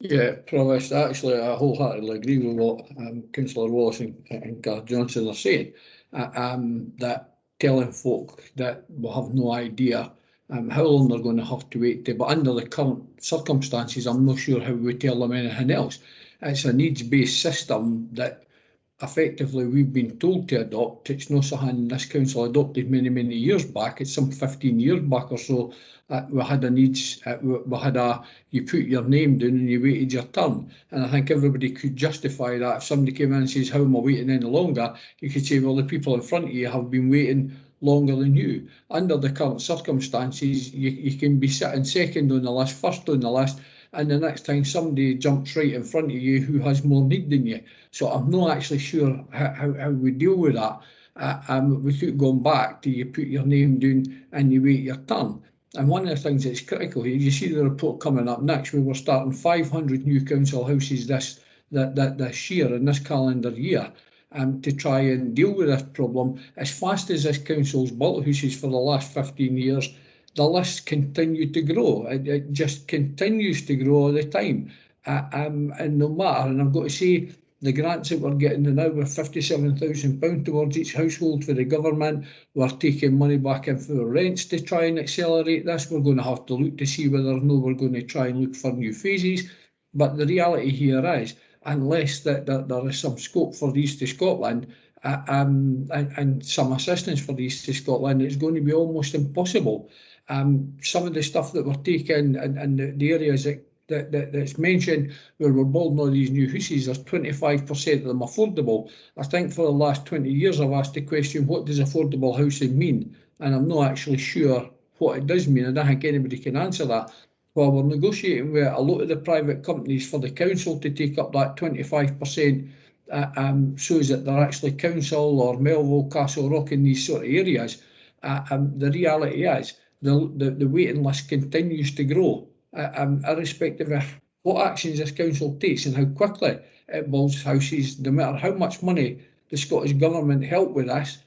Yeah, Provost, actually I wholeheartedly agree with what Councillor Wallace and Gareth Johnson are saying, that telling folk that will have no idea how long they're going to have to wait, but under the current circumstances, I'm not sure how we tell them anything else. It's a needs-based system that effectively we've been told to adopt. It's not something this council adopted many years back. It's some 15 years back or so. We had a needs, you put your name down and you waited your turn. And I think everybody could justify that. If somebody came in and says, how am I waiting any longer? You could say, well, the people in front of you have been waiting longer than you. Under the current circumstances, you can be sitting second on the list, first on the list, and the next time somebody jumps right in front of you who has more need than you. So I'm not actually sure how we deal with that without going back to you put your name down and you wait your turn. And one of the things that's critical here, you see the report coming up next, we were starting 500 new council houses this year, in this calendar year, to try and deal with this problem. As fast as this council's built houses for the last 15 years, the list continued to grow. It just continues to grow all the time. And no matter, and I've got to say, the grants that we're getting now with £57,000 towards each household for the government, we're taking money back in for rents to try and accelerate this. We're going to have to look to see whether or not we're going to try and look for new phases. But the reality here is, unless there is some scope for East of Scotland, and some assistance for the East of Scotland, it's going to be almost impossible. Some of the stuff that we're taking and the areas that's mentioned where we're building all these new houses, there's 25% of them affordable. I think for the last 20 years I've asked the question, what does affordable housing mean? And I'm not actually sure what it does mean. I don't think anybody can answer that. Well, we're negotiating with a lot of the private companies for the council to take up that 25%, shows that they're actually council or Melville, Castle Rock in these sort of areas. The reality is the waiting list continues to grow, irrespective of what actions this council takes and how quickly it builds houses. No matter how much money the Scottish Government help with this,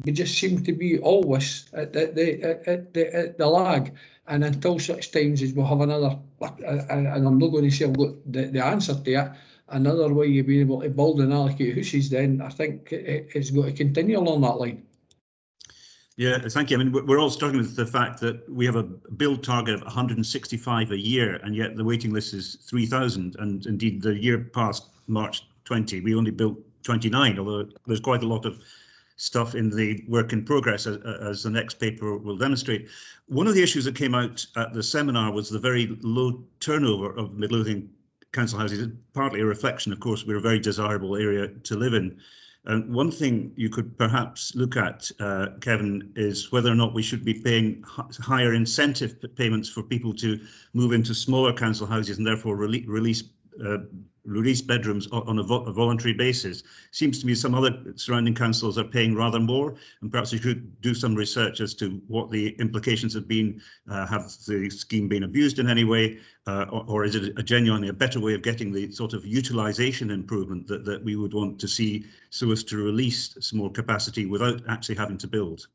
we just seem to be always at the lag. And until such times as we'll have another, and I'm not going to say I've got the answer to it, another way you'll be able to build and allocate houses, then I think it's got to continue along that line. Yeah, thank you. I mean, we're all struggling with the fact that we have a build target of 165 a year, and yet the waiting list is 3,000. And indeed, the year past March 20, we only built 29, although there's quite a lot of stuff in the work in progress, as the next paper will demonstrate. One of the issues that came out at the seminar was the very low turnover of Midlothian council houses, partly a reflection, of course, we're a very desirable area to live in. And one thing you could perhaps look at, Kevin, is whether or not we should be paying higher incentive payments for people to move into smaller council houses and therefore release bedrooms on a voluntary basis. Seems to me some other surrounding councils are paying rather more, and perhaps you could do some research as to what the implications have been. Have the scheme been abused in any way, or is it genuinely a better way of getting the sort of utilisation improvement that we would want to see, so as to release some more capacity without actually having to build?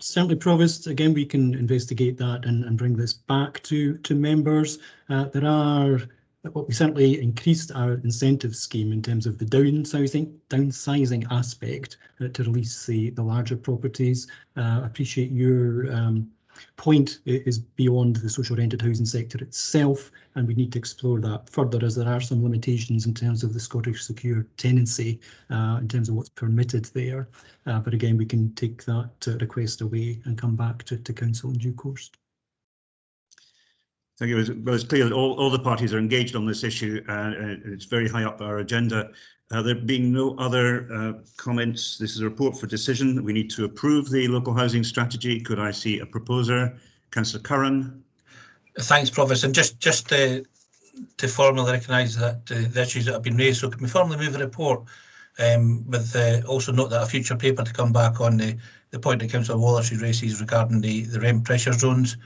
Certainly, Provost, again, we can investigate that and bring this back to members. We certainly increased our incentive scheme in terms of the downsizing aspect to release the larger properties. I appreciate your point is beyond the social rented housing sector itself, and we need to explore that further, as there are some limitations in terms of the Scottish secure tenancy, in terms of what's permitted there. But again, we can take that request away and come back to council in due course. Thank you. Well, it's clear that all the parties are engaged on this issue, and it's very high up our agenda. There being no other comments, this is a report for decision. We need to approve the local housing strategy. Could I see a proposer? Councillor Curran. Thanks, Provost. And just to formally recognise that the issues that have been raised, so can we formally move the report, with also note that a future paper to come back on the point that Councillor Wallace raises regarding the rent pressure zones,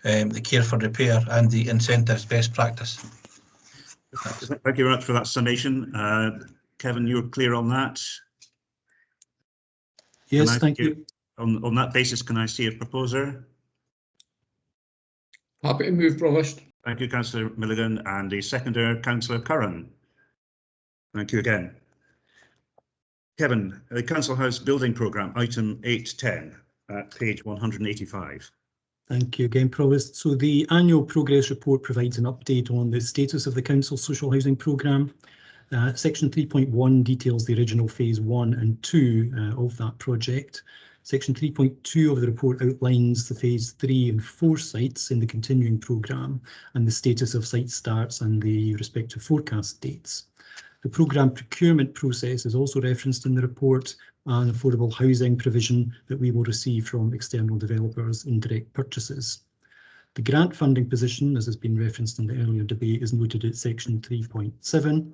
the care for repair and the incentives best practice. Thank you very much for that summation. Kevin, you're clear on that? Yes, thank you. On that basis, can I see a proposer? Happy to move, Provost. Thank you, Councillor Milligan, and the seconder, Councillor Curran. Thank you again. Kevin, the Council House Building Programme, item 810, at page 185. Thank you again, Provost. So the annual progress report provides an update on the status of the Council's social housing programme. Section 3.1 details the original phase 1 and 2 of that project. Section 3.2 of the report outlines the phase 3 and 4 sites in the continuing programme and the status of site starts and the respective forecast dates. The programme procurement process is also referenced in the report, and affordable housing provision that we will receive from external developers in direct purchases. The grant funding position, as has been referenced in the earlier debate, is noted at section 3.7.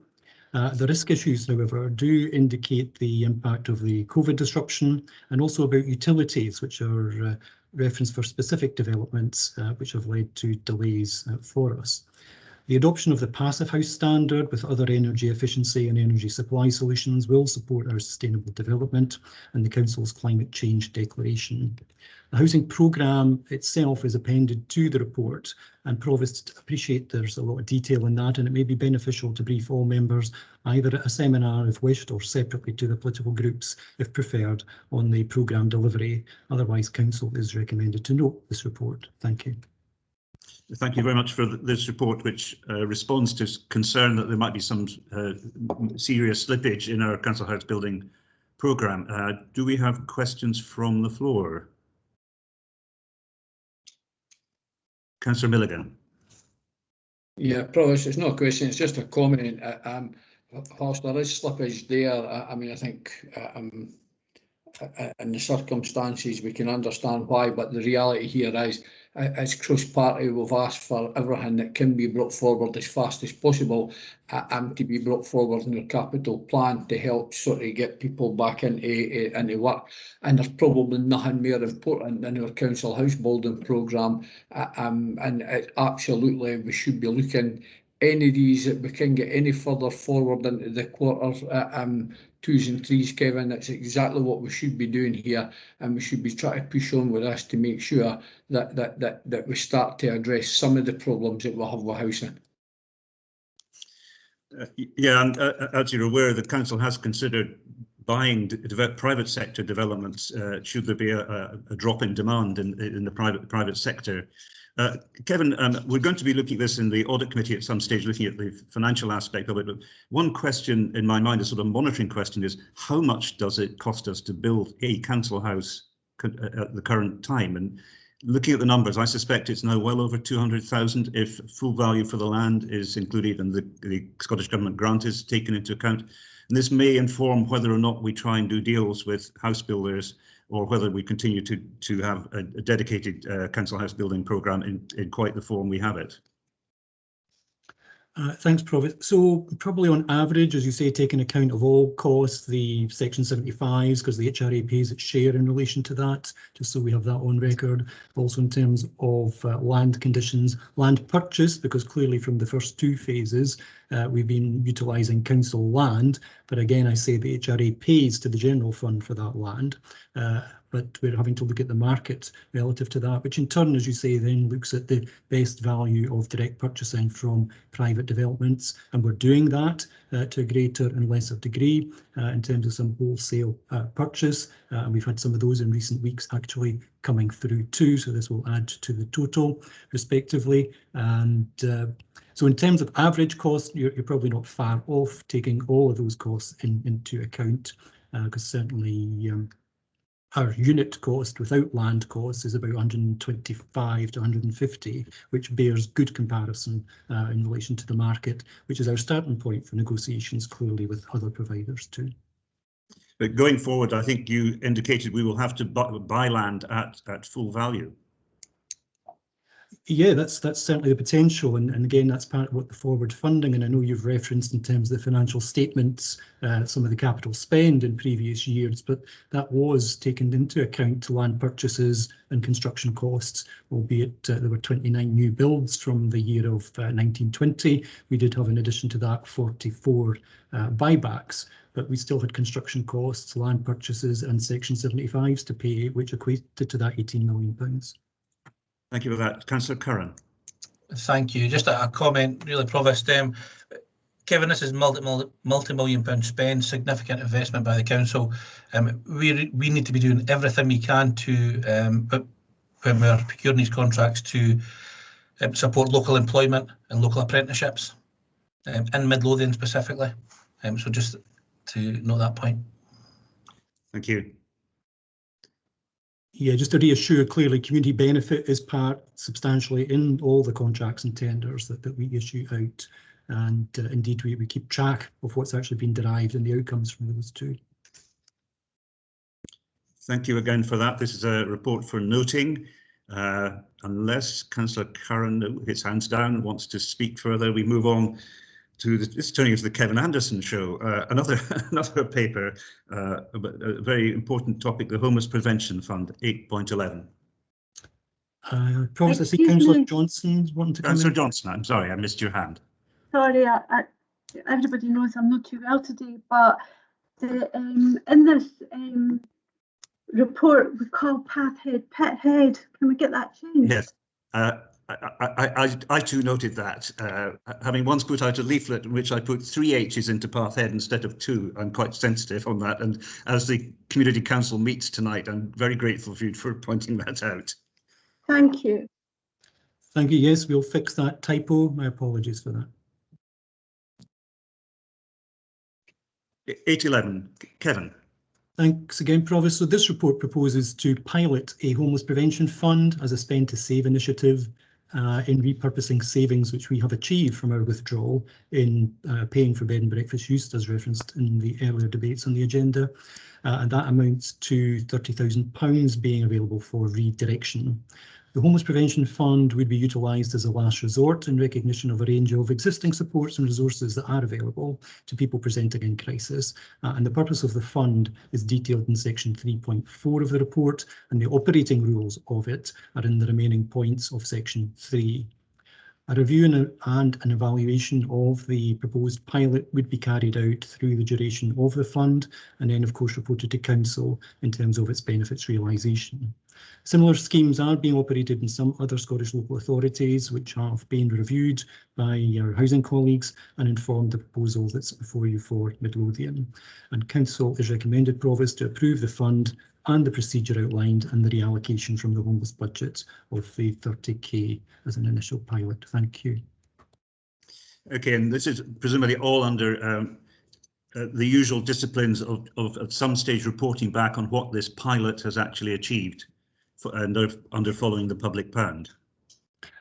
The risk issues, however, do indicate the impact of the COVID disruption and also about utilities, which are referenced for specific developments which have led to delays for us. The adoption of the Passive House standard with other energy efficiency and energy supply solutions will support our sustainable development and the Council's climate change declaration. The housing programme itself is appended to the report, and Provost, appreciate there's a lot of detail in that, and it may be beneficial to brief all members either at a seminar if wished or separately to the political groups if preferred on the programme delivery. Otherwise, Council is recommended to note this report. Thank you. Thank you very much for this report, which responds to concern that there might be some serious slippage in our council house building programme. Do we have questions from the floor? Councillor Milligan. Yeah, Provost, it's not a question, it's just a comment. Whilst there is slippage there, I mean, I think in the circumstances we can understand why, but the reality here is, as Cross Party, we've asked for everything that can be brought forward as fast as possible to be brought forward in the capital plan to help sort of get people back into work. And there's probably nothing more important than our council house building programme. And absolutely we should be looking any of these that we can get any further forward into the quarters, 2s and 3s, Kevin. That's exactly what we should be doing here, and we should be trying to push on with this to make sure that we start to address some of the problems that we have with housing. Yeah, and as you're aware, the council has considered buying private sector developments should there be a drop in demand in the private sector. Kevin, we're going to be looking at this in the audit committee at some stage, looking at the financial aspect of it. But one question in my mind, a sort of monitoring question, is how much does it cost us to build a council house at the current time? And looking at the numbers, I suspect it's now well over 200,000 if full value for the land is included and the Scottish Government grant is taken into account. And this may inform whether or not we try and do deals with house builders, or whether we continue to have a dedicated council house building programme in quite the form we have it. Thanks, Provost. So probably on average, as you say, taking account of all costs, the Section 75s, because the HRA pays its share in relation to that, just so we have that on record. Also in terms of land conditions, land purchase, because clearly from the first 2 phases, we've been utilising council land. But again, I say the HRA pays to the general fund for that land. But we're having to look at the market relative to that, which in turn, as you say, then looks at the best value of direct purchasing from private developments. And we're doing that to a greater and lesser degree in terms of some wholesale purchase. And we've had some of those in recent weeks actually coming through too. So this will add to the total respectively. And so in terms of average cost, you're probably not far off taking all of those costs into account, because certainly our unit cost without land costs is about 125 to 150, which bears good comparison in relation to the market, which is our starting point for negotiations clearly with other providers too. But going forward, I think you indicated we will have to buy land at full value. Yeah, that's certainly the potential, and again, that's part of what the forward funding, and I know you've referenced in terms of the financial statements some of the capital spend in previous years, but that was taken into account to land purchases and construction costs, albeit there were 29 new builds from the year of 1920. We did have, in addition to that, 44 buybacks, but we still had construction costs, land purchases and Section 75s to pay, which equated to that £18 million. Thank you for that. Councillor Curran. Thank you. Just a comment, really, Provost. Kevin, this is multi-million pound spend, significant investment by the council. We need to be doing everything we can to, when we're procuring these contracts, to support local employment and local apprenticeships, in Midlothian specifically. So just to note that point. Thank you. Yeah, just to reassure, clearly community benefit is part substantially in all the contracts and tenders that we issue out, and indeed we keep track of what's actually been derived and the outcomes from those too. Thank you again for that. This is a report for noting. Unless Councillor Curran, his hands down, wants to speak further, we move on to this, turning into the Kevin Anderson show. Another paper, a very important topic, the Homeless Prevention Fund, 8.11. Promise I see Councillor Johnson wanting to come in. Councillor Johnson, I'm sorry, I missed your hand. Sorry, everybody knows I'm not too well today, but in this report we call Pathhead Pithead. Can we get that changed? Yes. I too noted that, having once put out a leaflet in which I put 3 H's into Pathhead instead of 2. I'm quite sensitive on that, and as the Community Council meets tonight, I'm very grateful for you for pointing that out. Thank you. Thank you. Yes, we'll fix that typo. My apologies for that. 811, Kevin. Thanks again, Provost. So this report proposes to pilot a homeless prevention fund as a spend to save initiative in repurposing savings which we have achieved from our withdrawal in paying for bed and breakfast use, as referenced in the earlier debates on the agenda. And that amounts to £30,000 being available for redirection. The Homeless Prevention Fund would be utilised as a last resort in recognition of a range of existing supports and resources that are available to people presenting in crisis. And the purpose of the fund is detailed in section 3.4 of the report, and the operating rules of it are in the remaining points of section 3. A review and an evaluation of the proposed pilot would be carried out through the duration of the fund, and then of course reported to Council in terms of its benefits realisation. Similar schemes are being operated in some other Scottish local authorities, which have been reviewed by our housing colleagues and informed the proposal that's before you for Midlothian. And Council is recommended, Provost, to approve the fund and the procedure outlined and the reallocation from the homeless budget of the 30k as an initial pilot. Thank you. Okay, and this is presumably all under the usual disciplines of at some stage reporting back on what this pilot has actually achieved under following the public pound.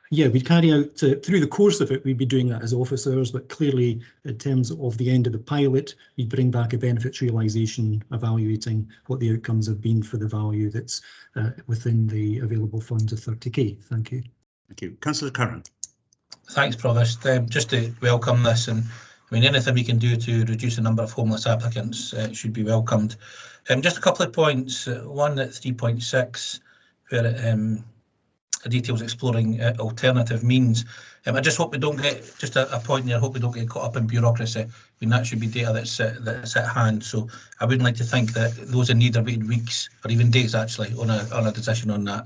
Yeah, we'd carry out, through the course of it, we'd be doing that as officers, but clearly in terms of the end of the pilot, we'd bring back a benefits realisation, evaluating what the outcomes have been for the value that's within the available funds of 30k. Thank you. Thank you. Councillor Curran. Thanks, Provost. Just to welcome this, and I mean, anything we can do to reduce the number of homeless applicants should be welcomed. Just a couple of points. One at 3.6, where it details exploring alternative means. I just hope we don't get, just a point there, I hope we don't get caught up in bureaucracy. I mean, that should be data that's at hand. So I wouldn't like to think that those in need are waiting weeks or even days actually on a decision on that.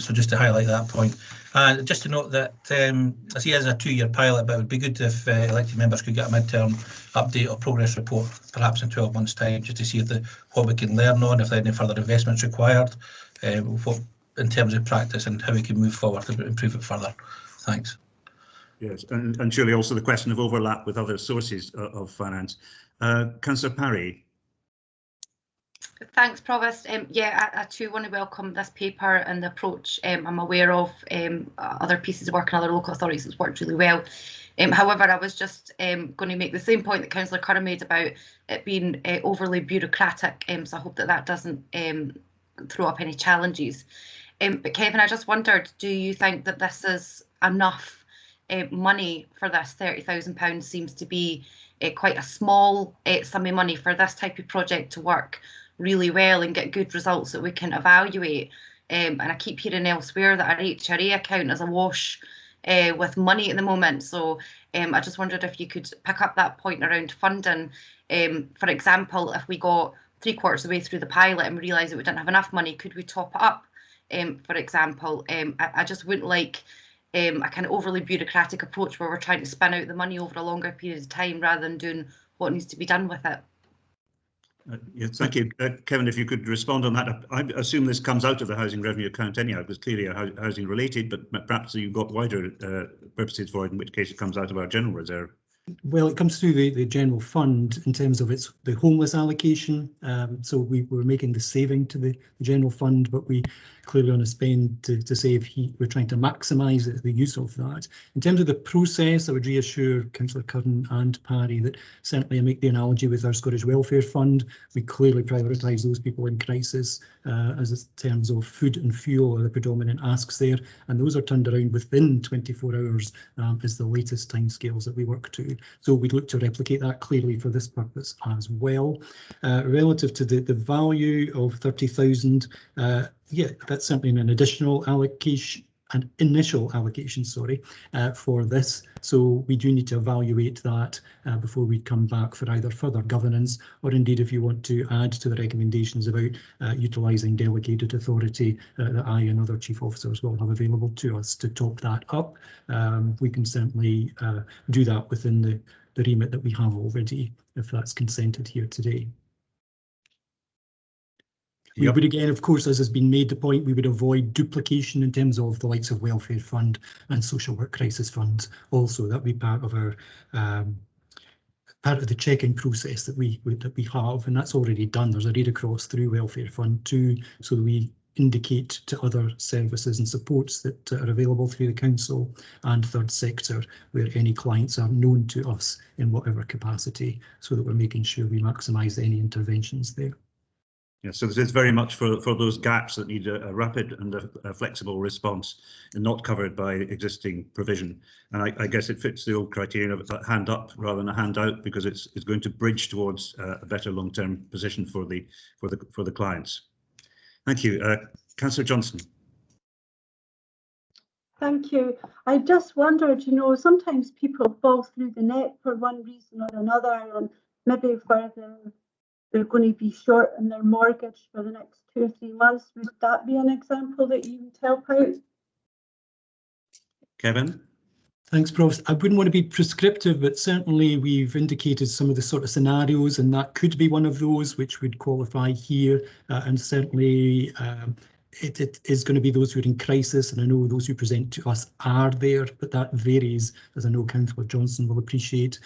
So just to highlight that point. And just to note that I see it as a 2-year pilot, but it would be good if elected members could get a midterm update or progress report, perhaps in 12 months' time, just to see if what we can learn on, if there are any further investments required, in terms of practice and how we can move forward to improve it further. Thanks. Yes, and surely also the question of overlap with other sources of finance. Councillor Parry. Thanks, Provost. Yeah, I too want to welcome this paper and the approach. I'm aware of other pieces of work in other local authorities that's worked really well. However, I was just going to make the same point that Councillor Curran made about it being overly bureaucratic, so I hope that doesn't throw up any challenges. But Kevin, I just wondered, do you think that this is enough money for this? £30,000 seems to be quite a small sum of money for this type of project to work really well and get good results that we can evaluate. And I keep hearing elsewhere that our HRA account is awash with money at the moment. So I just wondered if you could pick up that point around funding. For example, if we got 3/4 of the way through the pilot and we realised that we didn't have enough money, could we top it up? For example, I just wouldn't like a kind of overly bureaucratic approach where we're trying to spin out the money over a longer period of time rather than doing what needs to be done with it. Yes, thank you. Kevin, if you could respond on that. I assume this comes out of the housing revenue account anyhow, because clearly housing related, but perhaps you've got wider purposes for it, in which case it comes out of our general reserve. Well, it comes through the general fund in terms of the homeless allocation. So we're making the saving to the general fund, but we clearly want to spend to say if we're trying to maximise the use of that. In terms of the process, I would reassure Councillor Curran and Parry that certainly I make the analogy with our Scottish Welfare Fund. We clearly prioritise those people in crisis as in terms of food and fuel are the predominant asks there, and those are turned around within 24 hours is the latest timescales that we work to. So we'd look to replicate that clearly for this purpose as well. Relative to the value of 30,000, yeah, that's simply an additional allocation, an initial allocation, sorry, for this. So we do need to evaluate that before we come back for either further governance or indeed if you want to add to the recommendations about utilising delegated authority that I and other chief officers will have available to us to top that up. We can certainly do that within the remit that we have already, if that's consented here today. We would again, of course, as has been made the point, we would avoid duplication in terms of the likes of welfare fund and social work crisis funds. Also, that would be part of our part of the check-in process that we have, and that's already done. There's a read across through welfare fund too, so that we indicate to other services and supports that are available through the council and third sector where any clients are known to us in whatever capacity, so that we're making sure we maximise any interventions there. Yeah, so this is very much for those gaps that need a rapid and a flexible response and not covered by existing provision. And I guess it fits the old criterion of a hand up rather than a hand out, because it's going to bridge towards a better long-term position for the clients. Thank you. Councillor Johnson. Thank you. I just wondered, you know, sometimes people fall through the net for one reason or another, and maybe for they're going to be short in their mortgage for the next 2 or 3 months. Would that be an example that you would help out? Kevin? Thanks, Provost. I wouldn't want to be prescriptive, but certainly we've indicated some of the sort of scenarios, and that could be one of those which would qualify here. And certainly it is going to be those who are in crisis, and I know those who present to us are there, but that varies, as I know Councillor Johnson will appreciate.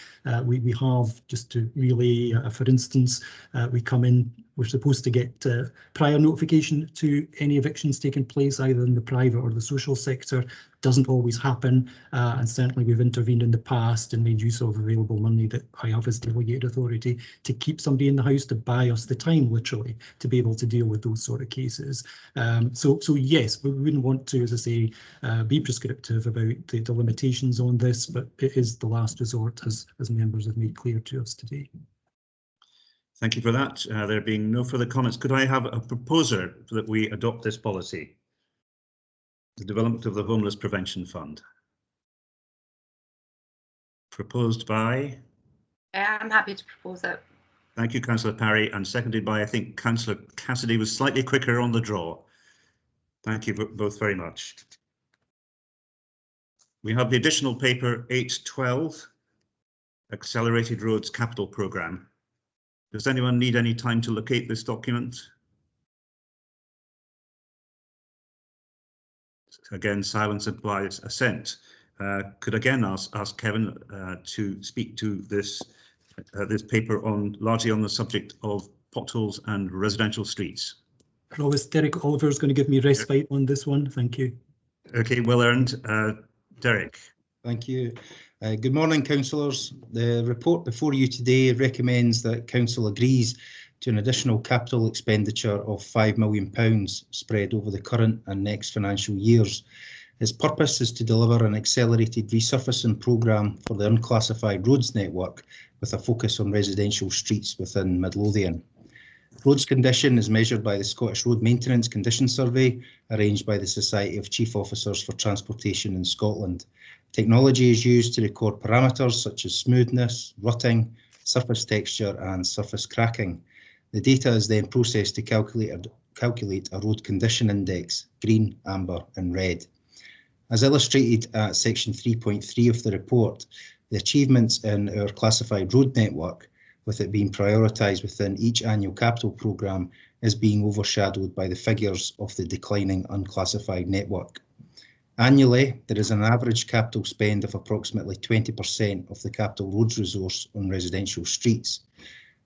We have, just to relay, for instance, we come in, we're supposed to get prior notification to any evictions taking place, either in the private or the social sector. Doesn't always happen, and certainly we've intervened in the past and made use of available money that I have as delegated authority to keep somebody in the house, to buy us the time, literally, to be able to deal with those sort of cases. So yes, we wouldn't want to, as I say, be prescriptive about the limitations on this, but it is the last resort, as members have made clear to us today. Thank you for that. There being no further comments, could I have a proposer that we adopt this policy? The development of the Homeless Prevention Fund. Proposed by? I'm happy to propose it. Thank you, Councillor Parry, and seconded by, I think, Councillor Cassidy was slightly quicker on the draw. Thank you both very much. We have the additional paper 812, Accelerated Roads Capital Programme. Does anyone need any time to locate this document? Again, silence implies assent. Could again ask Kevin to speak to this paper largely on the subject of potholes and residential streets. Provost Derek Oliver is going to give me respite on this one. Thank you. Okay, well earned. Derek. Thank you. Good morning, councillors. The report before you today recommends that council agrees to an additional capital expenditure of £5 million spread over the current and next financial years. Its purpose is to deliver an accelerated resurfacing programme for the unclassified roads network with a focus on residential streets within Midlothian. Roads condition is measured by the Scottish Road Maintenance Condition Survey arranged by the Society of Chief Officers for Transportation in Scotland. Technology is used to record parameters such as smoothness, rutting, surface texture and surface cracking. The data is then processed to calculate a road condition index, green, amber and red. As illustrated at section 3.3 of the report, the achievements in our classified road network, with it being prioritised within each annual capital programme, is being overshadowed by the figures of the declining unclassified network. Annually, there is an average capital spend of approximately 20% of the capital roads resource on residential streets.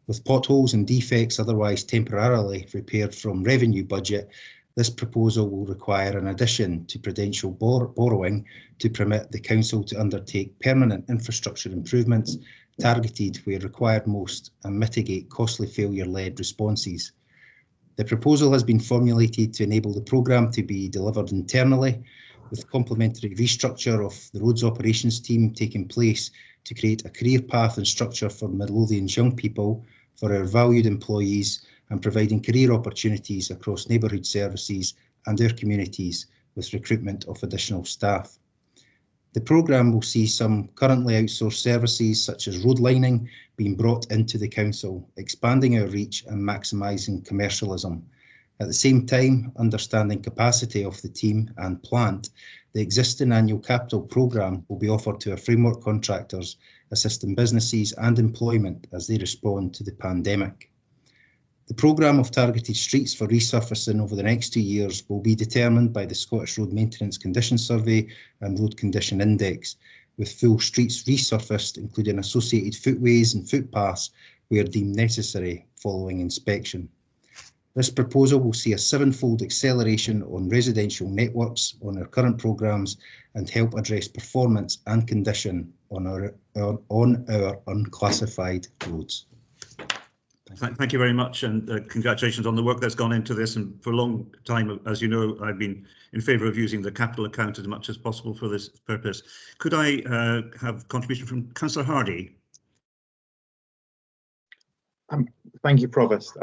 With potholes and defects otherwise temporarily repaired from revenue budget, this proposal will require an addition to prudential borrowing to permit the council to undertake permanent infrastructure improvements targeted where required most and mitigate costly failure-led responses. The proposal has been formulated to enable the programme to be delivered internally, with complementary restructure of the roads operations team taking place to create a career path and structure for Midlothian's young people, for our valued employees, and providing career opportunities across neighbourhood services and our communities with recruitment of additional staff. The programme will see some currently outsourced services such as road lining being brought into the council, expanding our reach and maximising commercialism. At the same time, understanding capacity of the team and plant, the existing annual capital programme will be offered to our framework contractors, assisting businesses and employment as they respond to the pandemic. The programme of targeted streets for resurfacing over the next 2 years will be determined by the Scottish Road Maintenance Condition Survey and Road Condition Index, with full streets resurfaced, including associated footways and footpaths where deemed necessary following inspection. This proposal will see a 7-fold acceleration on residential networks on our current programmes and help address performance and condition on our unclassified roads. Thank you very much, and congratulations on the work that's gone into this. And for a long time, as you know, I've been in favour of using the capital account as much as possible for this purpose. Could I have a contribution from Councillor Hardy? Thank you, Provost.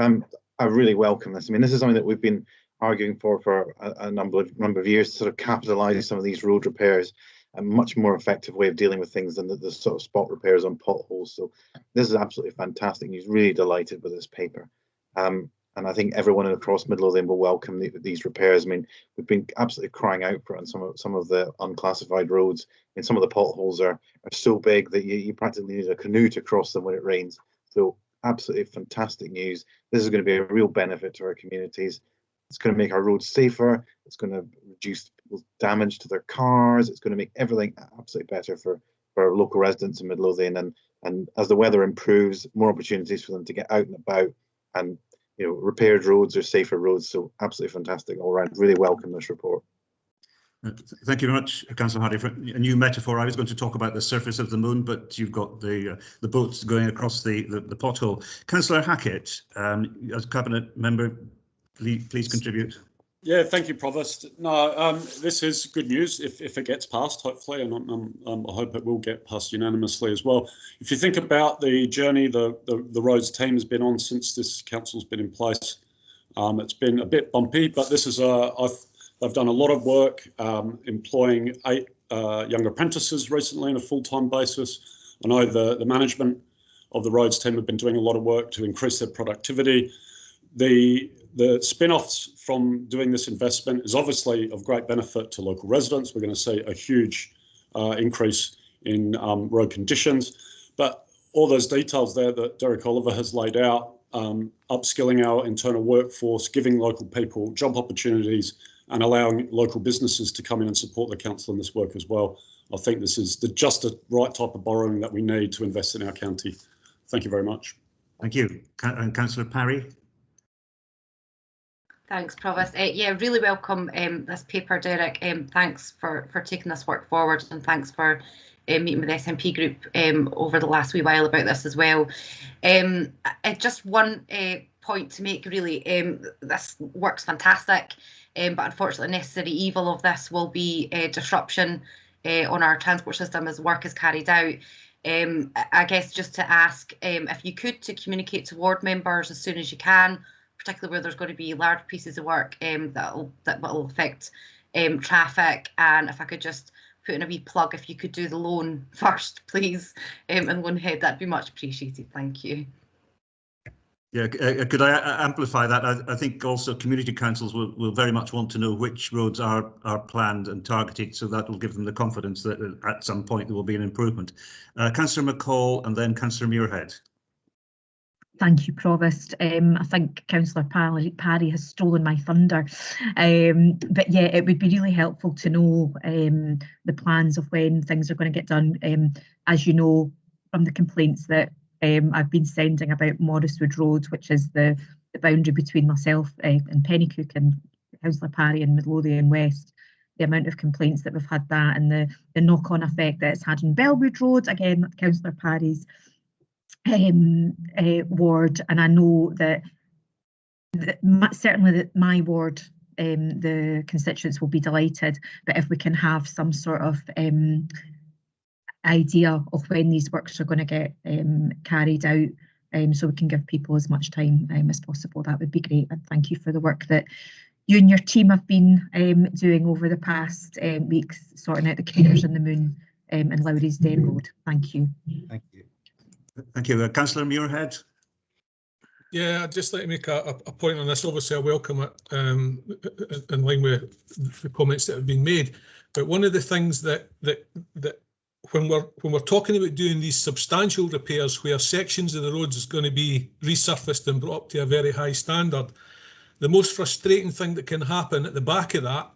I really welcome this. I mean, this is something that we've been arguing for a number of years, to sort of capitalise some of these road repairs, a much more effective way of dealing with things than the sort of spot repairs on potholes. So this is absolutely fantastic. He's really delighted with this paper. And I think everyone across Midlothian will welcome these repairs. I mean, we've been absolutely crying out for it on some of the unclassified roads. I mean, some of the potholes are so big that you practically need a canoe to cross them when it rains. So absolutely fantastic news. This is going to be a real benefit to our communities. It's going to make our roads safer. It's going to reduce people's damage to their cars. It's going to make everything absolutely better for our local residents in Midlothian. And as the weather improves, more opportunities for them to get out and about. And repaired roads are safer roads. So absolutely fantastic all round. Really welcome this report. Thank you very much, Councillor Hardy, for a new metaphor. I was going to talk about the surface of the moon, but you've got the boats going across the pothole. Councillor Hackett, as Cabinet Member, please contribute. Yeah, thank you, Provost. No, this is good news if it gets passed, hopefully, and I hope it will get passed unanimously as well. If you think about the journey the roads team has been on since this council's been in place, it's been a bit bumpy, but this is I've done a lot of work employing 8 young apprentices recently on a full-time basis. I know the management of the roads team have been doing a lot of work to increase their productivity. The spin-offs from doing this investment is obviously of great benefit to local residents. We're going to see a huge increase in road conditions, but all those details there that Derek Oliver has laid out, upskilling our internal workforce, giving local people job opportunities, and allowing local businesses to come in and support the council in this work as well. I think this is just the right type of borrowing that we need to invest in our county. Thank you very much. Thank you. And Councillor Parry. Thanks, Provost. Yeah, really welcome this paper, Derek. Thanks for taking this work forward, and thanks for meeting with the SNP group over the last wee while about this as well. Just one point to make, really. This work's fantastic, but unfortunately necessary evil of this will be disruption on our transport system as work is carried out. I guess just to ask if you could communicate to ward members as soon as you can, particularly where there's going to be large pieces of work that will affect traffic. And if I could just put in a wee plug, if you could do the loan first, please, and loan head, that'd be much appreciated. Thank you. Yeah, could I amplify that? I think also community councils will very much want to know which roads are planned and targeted, so that will give them the confidence that at some point there will be an improvement. Councillor McCall and then Councillor Muirhead. Thank you, Provost. I think Councillor Parry has stolen my thunder. But yeah, it would be really helpful to know the plans of when things are going to get done. As you know, from the complaints that I've been sending about Morriswood Road, which is the boundary between myself and Pennycook and Councillor Parry and Midlothian West, the amount of complaints that we've had that and the knock-on effect that it's had in Bellwood Road, again, Councillor Parry's ward, and I know that certainly that my ward, the constituents will be delighted, but if we can have some sort of idea of when these works are going to get carried out, so we can give people as much time as possible, that would be great. And thank you for the work that you and your team have been doing over the past weeks, sorting out the craters in the moon and Lowry's Den Road. Thank you. Thank you. Thank you. Councillor Muirhead. Yeah, I'd just like to make a point on this. Obviously, I welcome it in line with the comments that have been made. But one of the things that when we're talking about doing these substantial repairs where sections of the roads is going to be resurfaced and brought up to a very high standard, the most frustrating thing that can happen at the back of that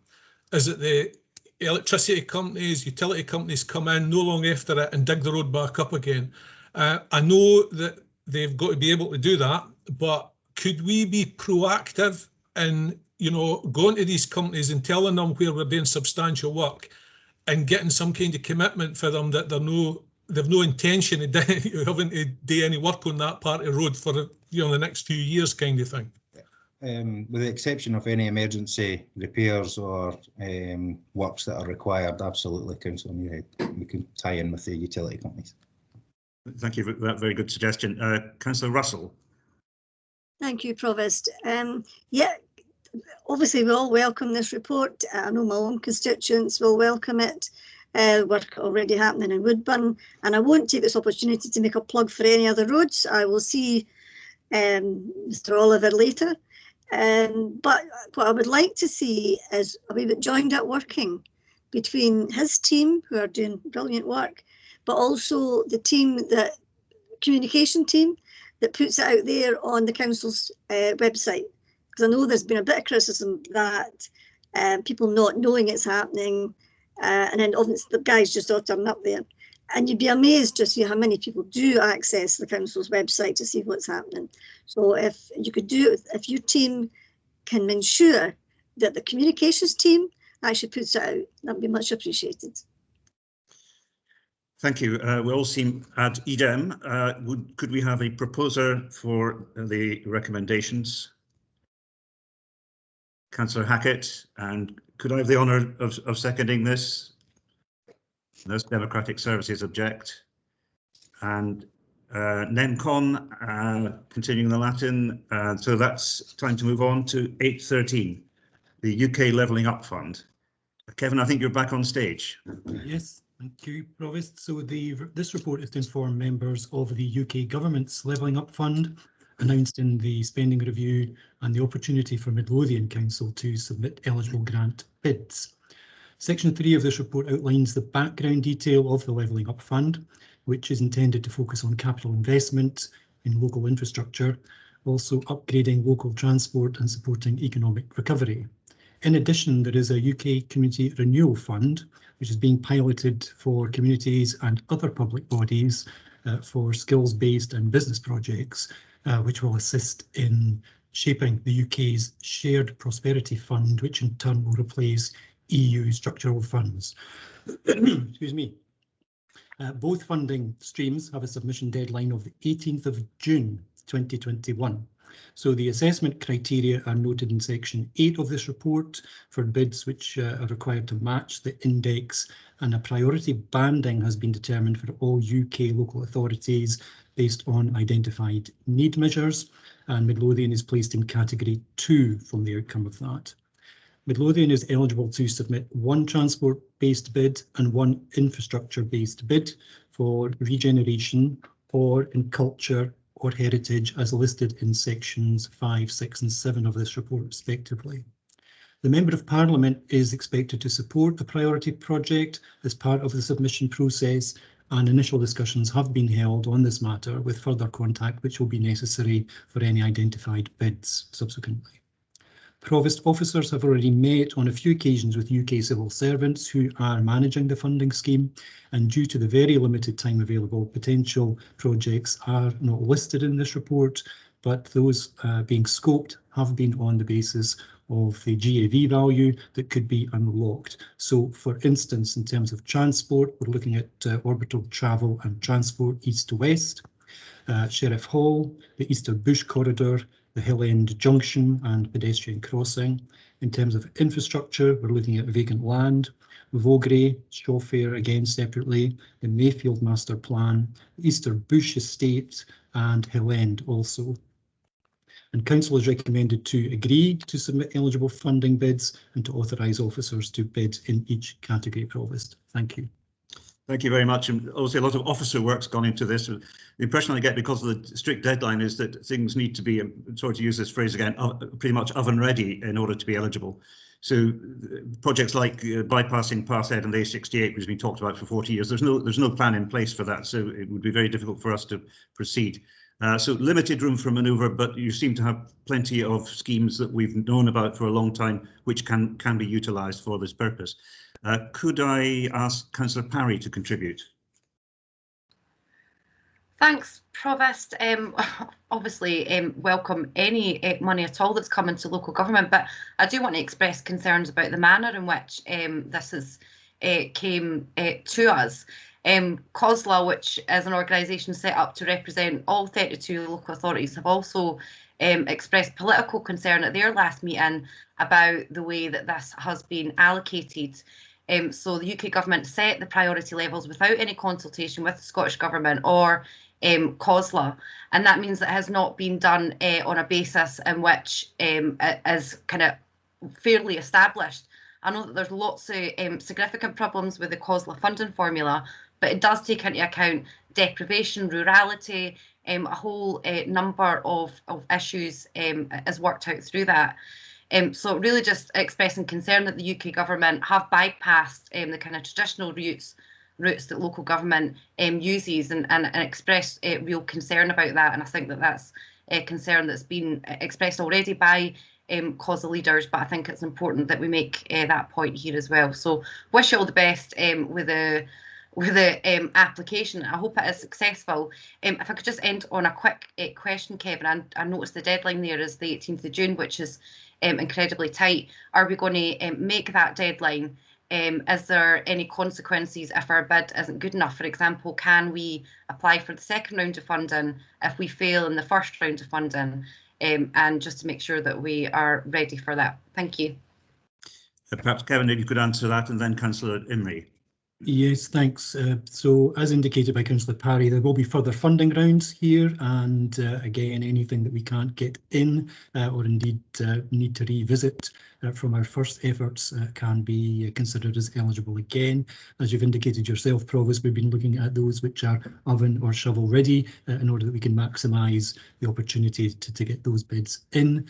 is that the electricity companies, utility companies come in no long after it and dig the road back up again. I know that they've got to be able to do that, but could we be proactive in, you know, going to these companies and telling them where we're doing substantial work and getting some kind of commitment for them that they've no intention of having to do any work on that part of the road for, you know, the next few years, kind of thing. With the exception of any emergency repairs or works that are required, absolutely, Councillor Muirhead, we can tie in with the utility companies. Thank you for that very good suggestion. Councillor Russell. Thank you, Provost. Yeah, obviously we all welcome this report. I know my own constituents will welcome it. Work already happening in Woodburn, and I won't take this opportunity to make a plug for any other roads. I will see Mr. Oliver later. But what I would like to see is a wee bit joined up working between his team, who are doing brilliant work, but also the team, the communication team that puts it out there on the council's website. Because I know there's been a bit of criticism that people not knowing it's happening, and then obviously the guys just all turn up there. And you'd be amazed to see how many people do access the council's website to see what's happening. So if you could do it, if your team can ensure that the communications team actually puts it out, that'd be much appreciated. Thank you. We all seem ad idem. Could we have a proposer for the recommendations? Councillor Hackett, and could I have the honour of seconding this? Those Democratic Services object. And NEMCON, continuing the Latin. So that's time to move on to 8.13, the UK Levelling Up Fund. Kevin, I think you're back on stage. Yes, thank you, Provost. So this report is to inform members of the UK Government's Levelling Up Fund, announced in the spending review, and the opportunity for Midlothian Council to submit eligible grant bids. Section 3 of this report outlines the background detail of the Levelling Up Fund, which is intended to focus on capital investment in local infrastructure, also upgrading local transport and supporting economic recovery. In addition, there is a UK Community Renewal Fund, which is being piloted for communities and other public bodies for skills-based and business projects, which will assist in shaping the UK's Shared Prosperity Fund, which in turn will replace EU structural funds. Excuse me. Both funding streams have a submission deadline of the 18th of June 2021. So the assessment criteria are noted in section 8 of this report for bids which are required to match the index, and a priority banding has been determined for all UK local authorities based on identified need measures, and Midlothian is placed in category 2 from the outcome of that. Midlothian is eligible to submit one transport-based bid and one infrastructure-based bid for regeneration or in culture or heritage as listed in sections 5, 6 and 7 of this report respectively. The Member of Parliament is expected to support the priority project as part of the submission process, and initial discussions have been held on this matter with further contact which will be necessary for any identified bids subsequently. Provost officers have already met on a few occasions with UK civil servants who are managing the funding scheme, and due to the very limited time available, potential projects are not listed in this report, but those being scoped have been on the basis of the GAV value that could be unlocked. So, for instance, in terms of transport, we're looking at orbital travel and transport east to west, Sheriff Hall, the Easter Bush Corridor, the Hill End Junction and pedestrian crossing. In terms of infrastructure, we're looking at vacant land, Vaugrey, Shawfair again separately, the Mayfield Master Plan, Easter Bush Estate and Hill End also. And Council is recommended to agree to submit eligible funding bids and to authorise officers to bid in each category, Provost. Thank you. Thank you very much. And obviously a lot of officer work's gone into this. The impression I get because of the strict deadline is that things need to be, sorry to use this phrase again, pretty much oven ready in order to be eligible. So projects like bypassing Parthead and A68, which has been talked about for 40 years, there's no plan in place for that, so it would be very difficult for us to proceed. So limited room for manoeuvre, but you seem to have plenty of schemes that we've known about for a long time, which can be utilised for this purpose. Could I ask Councillor Parry to contribute? Thanks, Provost. Obviously, welcome any money at all that's coming to local government, but I do want to express concerns about the manner in which this has came to us. COSLA, which is an organisation set up to represent all 32 local authorities, have also expressed political concern at their last meeting about the way that this has been allocated. So the UK government set the priority levels without any consultation with the Scottish Government or COSLA, and that means that it has not been done on a basis in which is kind of fairly established. I know that there's lots of significant problems with the COSLA funding formula, but it does take into account deprivation, rurality, a whole number of issues is worked out through that. So really just expressing concern that the UK government have bypassed the kind of traditional routes that local government uses and express real concern about that. And I think that that's a concern that's been expressed already by COSLA leaders, but I think it's important that we make that point here as well. So wish you all the best with the application. I hope it is successful. If I could just end on a quick question, Kevin, I noticed the deadline there is the 18th of June, which is incredibly tight. Are we going to make that deadline? Is there any consequences if our bid isn't good enough? For example, can we apply for the second round of funding if we fail in the first round of funding? And just to make sure that we are ready for that. Thank you. Perhaps, Kevin, if you could answer that, and then Councillor Imrie. Yes, thanks. So as indicated by Councillor Parry, there will be further funding rounds here, and again, anything that we can't get in or indeed need to revisit from our first efforts can be considered as eligible again. As you've indicated yourself, Provost, we've been looking at those which are oven or shovel ready in order that we can maximise the opportunity to get those bids in.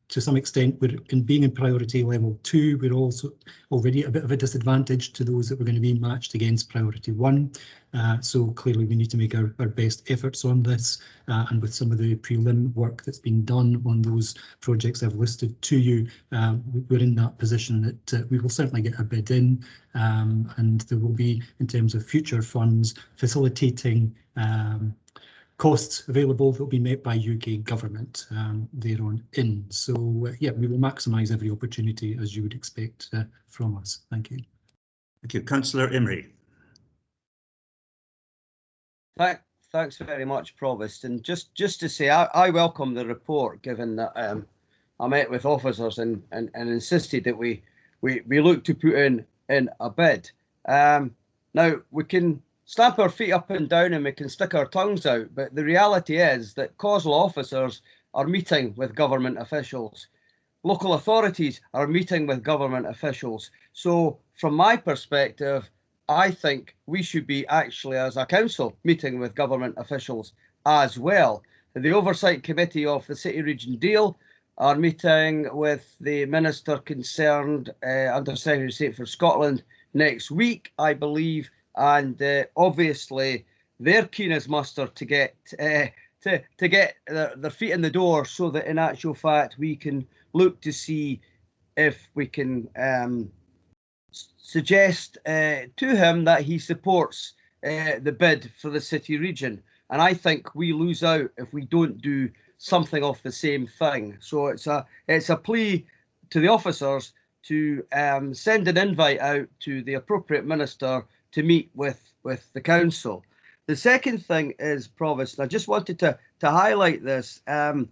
To some extent, being in priority level 2, we're also already a bit of a disadvantage to those that we're going to be matched against priority 1. So clearly we need to make our best efforts on this, and with some of the prelim work that's been done on those projects I've listed to you, we're in that position that we will certainly get a bid in, and there will be, in terms of future funds, facilitating costs available that will be met by UK government thereon in. So yeah, we will maximise every opportunity as you would expect from us. Thank you. Thank you. Councillor Imrie. Thanks very much, Provost. And just to say, I welcome the report, given that I met with officers and insisted that we look to put in a bid. Now we can stamp our feet up and down and we can stick our tongues out, but the reality is that COSLA officers are meeting with government officials. Local authorities are meeting with government officials. So from my perspective, I think we should be actually, as a council, meeting with government officials as well. The Oversight Committee of the City Region Deal are meeting with the Minister concerned, Under Secretary of State for Scotland, next week, I believe. And obviously, they're keen as mustard to get their feet in the door, so that in actual fact we can look to see if we can suggest to him that he supports the bid for the city region. And I think we lose out if we don't do something of the same thing. So it's a plea to the officers to send an invite out to the appropriate minister to meet with the council. The second thing is, Provost, I just wanted to highlight this. The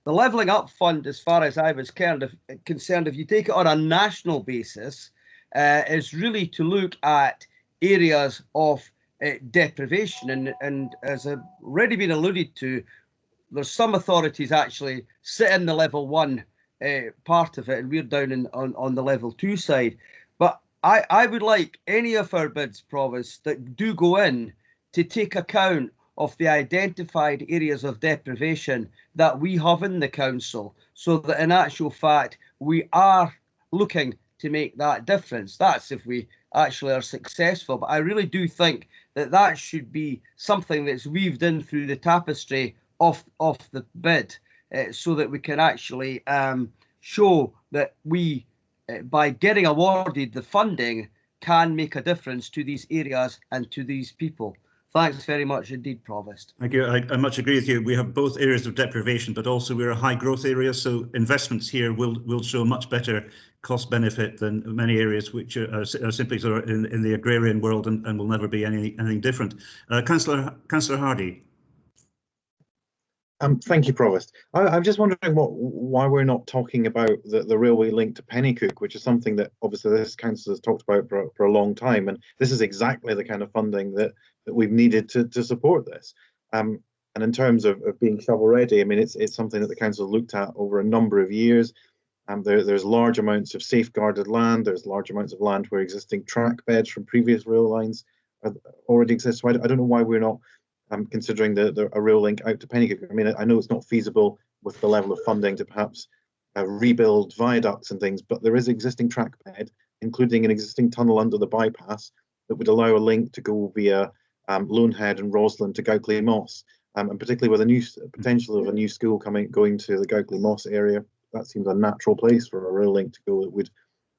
Levelling Up Fund, as far as I was concerned, if you take it on a national basis, is really to look at areas of deprivation. And as I've already been alluded to, there's some authorities actually sit in the level 1 part of it, and we're down on the level 2 side. But I would like any of our bids, Provost, that do go in to take account of the identified areas of deprivation that we have in the council, so that in actual fact we are looking to make that difference. That's if we actually are successful. But I really do think that that should be something that's weaved in through the tapestry of the bid, so that we can actually show that we, by getting awarded the funding, can make a difference to these areas and to these people. Thanks very much indeed, Provost. Thank you. I much agree with you. We have both areas of deprivation, but also we're a high growth area, so investments here will show much better cost benefit than many areas which are simply sort of in the agrarian world and will never be anything different. Councillor Hardy. Thank you, Provost. I'm just wondering why we're not talking about the railway link to Pennycook, which is something that obviously this council has talked about for a long time, and this is exactly the kind of funding that we've needed to support this. And in terms of being shovel ready, I mean, it's something that the council looked at over a number of years. There's large amounts of safeguarded land. There's large amounts of land where existing track beds from previous rail lines already exist. So I don't know why we're not considering a rail link out to Pennycook. I mean, I know it's not feasible with the level of funding to perhaps rebuild viaducts and things, but there is existing track bed, including an existing tunnel under the bypass that would allow a link to go via Lonehead and Roslin to Gaukley Moss, and particularly with a new potential of a new school going to the Gaukley Moss area. That seems a natural place for a rail link to go that would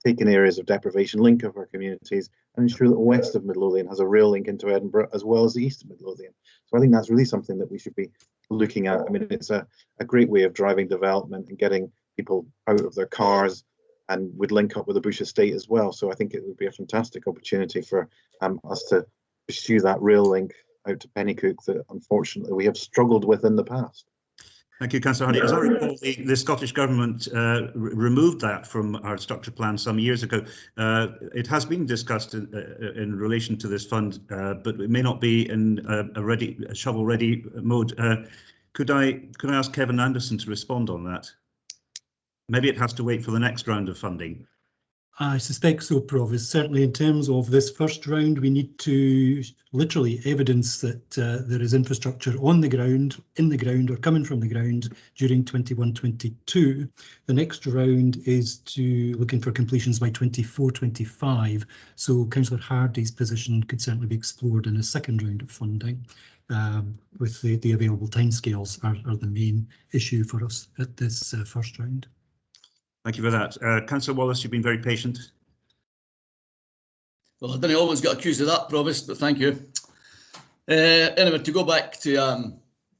take in areas of deprivation, link up our communities, and ensure that the west of Midlothian has a rail link into Edinburgh as well as the east of Midlothian. So I think that's really something that we should be looking at. I mean, it's a great way of driving development and getting people out of their cars, and would link up with the Bush Estate as well. So I think it would be a fantastic opportunity for us to pursue that rail link out to Pennycook that unfortunately we have struggled with in the past. Thank you, Councillor Hardy. As I recall, the Scottish Government removed that from our structure plan some years ago. It has been discussed in relation to this fund, but it may not be in a shovel-ready mode. Could I ask Kevin Anderson to respond on that? Maybe it has to wait for the next round of funding. I suspect so, Provost. Certainly in terms of this first round, we need to literally evidence that there is infrastructure on the ground, in the ground or coming from the ground during 21-22. The next round is to looking for completions by 24-25. So Councillor Hardy's position could certainly be explored in a second round of funding. With the available timescales are the main issue for us at this first round. Thank you for that. Councillor Wallace, you've been very patient. Well, I didn't always get accused of that, Provost, but thank you. Anyway, to go back to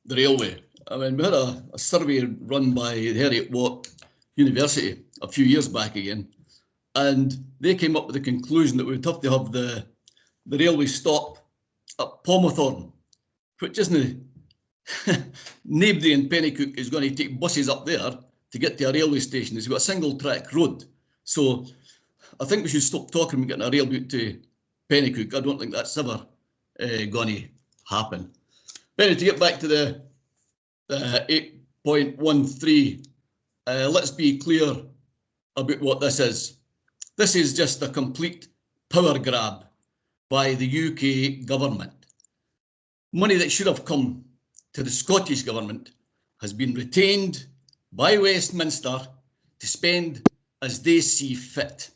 the railway, I mean, we had a survey run by the Heriot-Watt University a few years back again, and they came up with the conclusion that we'd have to have the railway stop at Pomethorn, which isn't. Nobody in Pennycook is going to take buses up there to get to a railway station. It's got a single track road. So I think we should stop talking about getting a rail route to Pennycook. I don't think that's ever going to happen. But anyway, to get back to the 8.13, let's be clear about what this is. This is just a complete power grab by the UK government. Money that should have come to the Scottish government has been retained by Westminster to spend as they see fit.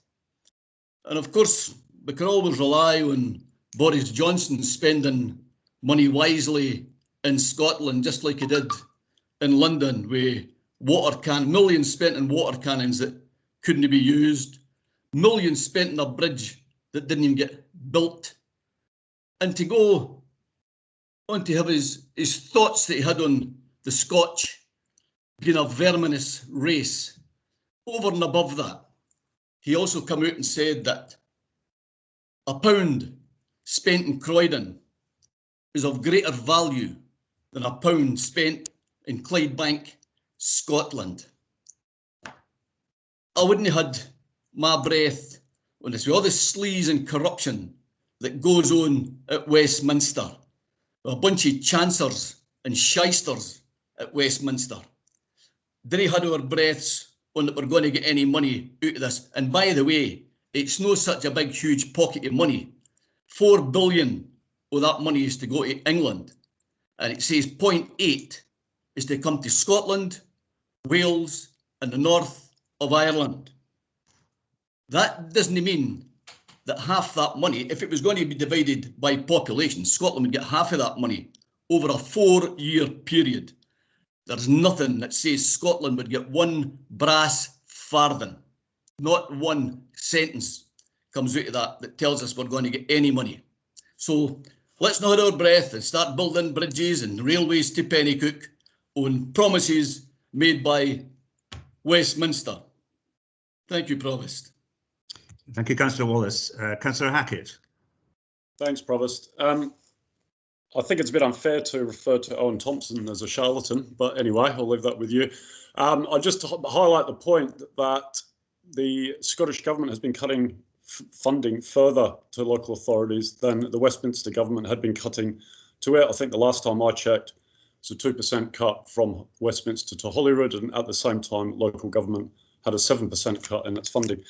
And of course, we can always rely on Boris Johnson spending money wisely in Scotland, just like he did in London, with millions spent in water cannons that couldn't be used, millions spent on a bridge that didn't even get built. And to go on to have his thoughts that he had on the Scotch being a verminous race. Over and above that, he also came out and said that £1 spent in Croydon is of greater value than £1 spent in Clydebank, Scotland. I wouldn't have had my breath on this, with all the sleaze and corruption that goes on at Westminster. A bunch of chancellors and shysters at Westminster. Didn't have our breaths on that we're going to get any money out of this. And by the way, it's no such a big, huge pocket of money. 4 billion of that money is to go to England. And it says 0.8 is to come to Scotland, Wales, and the north of Ireland. That doesn't mean that half that money, if it was going to be divided by population, Scotland would get half of that money over a 4-year period. There's nothing that says Scotland would get one brass farthing. Not one sentence comes out of that tells us we're going to get any money. So let's not hold our breath and start building bridges and railways to Pennycook on promises made by Westminster. Thank you, Provost. Thank you, Councillor Wallace. Councillor Hackett. Thanks, Provost. I think it's a bit unfair to refer to Owen Thompson as a charlatan, but anyway, I'll leave that with you. I just highlight the point that the Scottish Government has been cutting funding further to local authorities than the Westminster Government had been cutting to it. I think the last time I checked, it's a 2% cut from Westminster to Holyrood, and at the same time, local government had a 7% cut in its funding.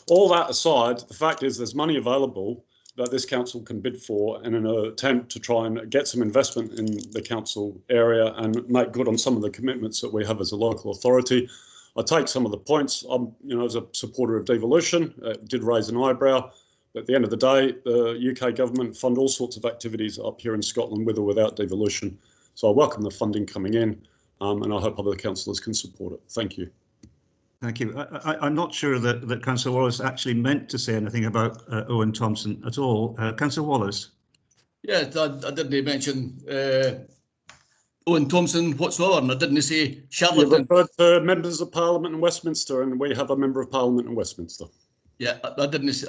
All that aside, the fact is there's money available that this council can bid for in an attempt to try and get some investment in the council area and make good on some of the commitments that we have as a local authority. I take some of the points. I'm, as a supporter of devolution, it did raise an eyebrow. But at the end of the day, the UK government fund all sorts of activities up here in Scotland with or without devolution. So I welcome the funding coming in, and I hope other councillors can support it. Thank you. Thank you. I'm not sure that Councillor Wallace actually meant to say anything about Owen Thompson at all. Councillor Wallace. Yeah, I didn't mention Owen Thompson whatsoever, and I didn't say charlatan. You referred to members of Parliament in Westminster, and we have a member of Parliament in Westminster. Yeah, I didn't say